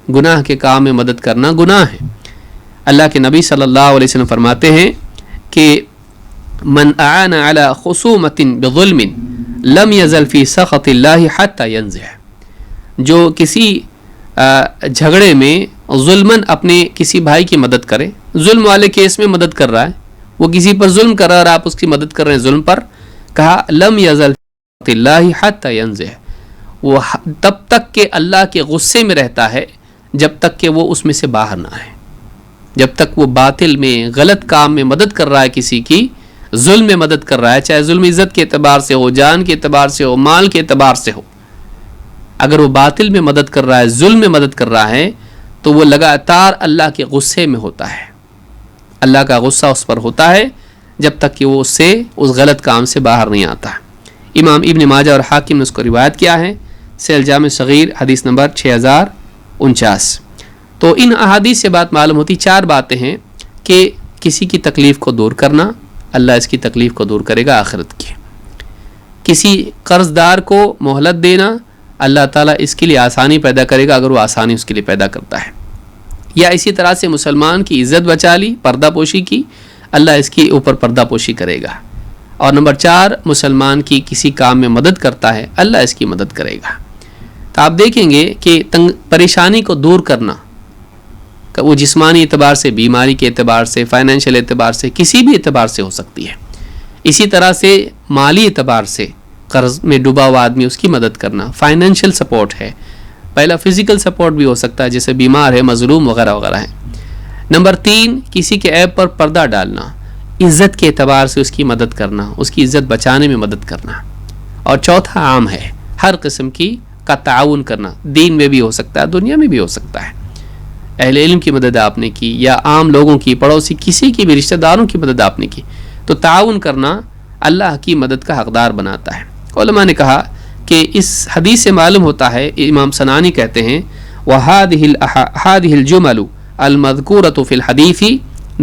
گناہ کے کام میں مدد کرنا گناہ ہے۔ اللہ کے نبی صلی اللہ علیہ وسلم فرماتے ہیں کہ من اعان علی خصومۃ بظلم لم یزل فی سخط اللہ حتی ینزع، جو کسی جھگڑے میں ظلمن اپنے کسی بھائی کی مدد کرے، ظلم والے کیس میں مدد کر رہا ہے، وہ کسی پر ظلم کر رہا ہے اور آپ اس کی مدد کر رہے ہیں ظلم پر، کہا لم یزل فی اللہ حتی ینزع، وہ تب تک کہ اللہ کے غصے میں رہتا ہے جب تک کہ وہ اس میں سے باہر نہ آئے، جب تک وہ باطل میں، غلط کام میں مدد کر رہا ہے، کسی کی ظلم میں مدد کر رہا ہے، چاہے ظلم عزت کے اعتبار سے ہو، جان کے اعتبار سے ہو، مال کے اعتبار سے ہو، اگر وہ باطل میں مدد کر رہا ہے، ظلم میں مدد کر رہا ہے، تو وہ لگاتار اللہ کے غصے میں ہوتا ہے، اللہ کا غصہ اس پر ہوتا ہے جب تک کہ وہ اس سے، اس غلط کام سے باہر نہیں آتا۔ امام ابن ماجہ اور حاکم نے اس کو روایت کیا ہے، سیل جامع صغیر حدیث نمبر 6049۔ تو ان احادیث سے بات معلوم ہوتی، چار باتیں ہیں کہ کسی کی تکلیف کو دور کرنا، اللہ اس کی تکلیف کو دور کرے گا آخرت کی، کسی قرض دار کو مہلت دینا، اللہ تعالیٰ اس کے لیے آسانی پیدا کرے گا اگر وہ آسانی اس کے لیے پیدا کرتا ہے، یا اسی طرح سے مسلمان کی عزت بچا لی، پردہ پوشی کی، اللہ اس کی اوپر پردہ پوشی کرے گا، اور نمبر 4 مسلمان کی کسی کام میں مدد کرتا ہے، اللہ اس کی مدد کرے گا۔ تو آپ دیکھیں گے کہ پریشانی کو دور کرنا، وہ جسمانی اعتبار سے، بیماری کے اعتبار سے، فائنینشیل اعتبار سے، کسی بھی اعتبار سے ہو سکتی ہے، اسی طرح سے مالی اعتبار سے، قرض میں ڈوبا ہوا آدمی اس کی مدد کرنا، فائنینشیل سپورٹ ہے، پہلا فزیکل سپورٹ بھی ہو سکتا ہے جیسے بیمار ہے، مظلوم وغیرہ وغیرہ ہے۔ نمبر 3 کسی کے عیب پر پردہ ڈالنا، عزت کے اعتبار سے اس کی مدد کرنا، اس کی عزت بچانے میں مدد کرنا، اور چوتھا عام ہے، ہر قسم کی کا تعاون کرنا، دین میں بھی ہو سکتا ہے، دنیا میں بھی ہو سکتا ہے، اہل علم کی مدد آپ نے کی، یا عام لوگوں کی، پڑوسی، کسی کی بھی، رشتہ داروں کی مدد آپ نے کی، تو تعاون کرنا اللہ کی مدد کا حقدار بناتا ہے۔ علماء نے کہا کہ اس حدیث سے معلوم ہوتا ہے، امام سنانی کہتے ہیں وَهَذِهِ الْجُمَلُ المذکورۃ فی الحدیث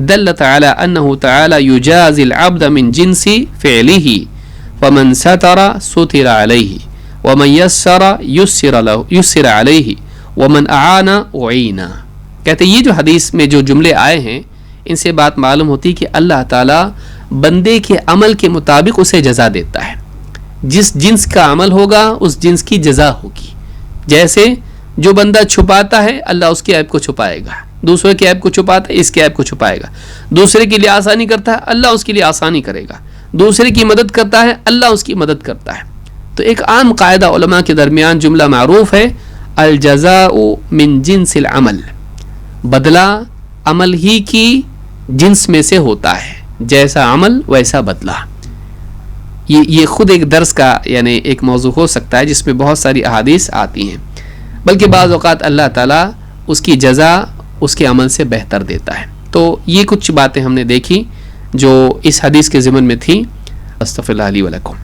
دلت علی انہ تعالی یجازی العبد من جنس فعلہ فمن ستر ستر علیہ ومن یسر یسر علیہ ومن اعان اعین. کہتے یہ جو حدیث میں جو جملے آئے ہیں ان سے بات معلوم ہوتی کہ اللہ تعالیٰ بندے کے عمل کے مطابق اسے جزا دیتا ہے. جس جنس کا عمل ہوگا اس جنس کی جزا ہوگی. جیسے جو بندہ چھپاتا ہے اللہ اس کے عیب کو چھپائے گا, دوسرے کے عیب کو چھپاتا ہے اس کے عیب کو چھپائے گا. دوسرے کے لیے آسانی کرتا ہے اللہ اس کے لیے آسانی کرے گا. دوسرے کی مدد کرتا ہے اللہ اس کی مدد کرتا ہے. تو ایک عام قاعدہ علماء کے درمیان جملہ معروف ہے, الجزاء من جنس العمل, بدلہ عمل ہی کی جنس میں سے ہوتا ہے, جیسا عمل ویسا بدلہ. یہ خود ایک درس کا یعنی ایک موضوع ہو سکتا ہے جس میں بہت ساری احادیث آتی ہیں, بلکہ بعض اوقات اللہ تعالیٰ اس کی جزا اس کے عمل سے بہتر دیتا ہے. تو یہ کچھ باتیں ہم نے دیکھی جو اس حدیث کے ضمن میں تھیں. استغفر اللہ لی ولکم.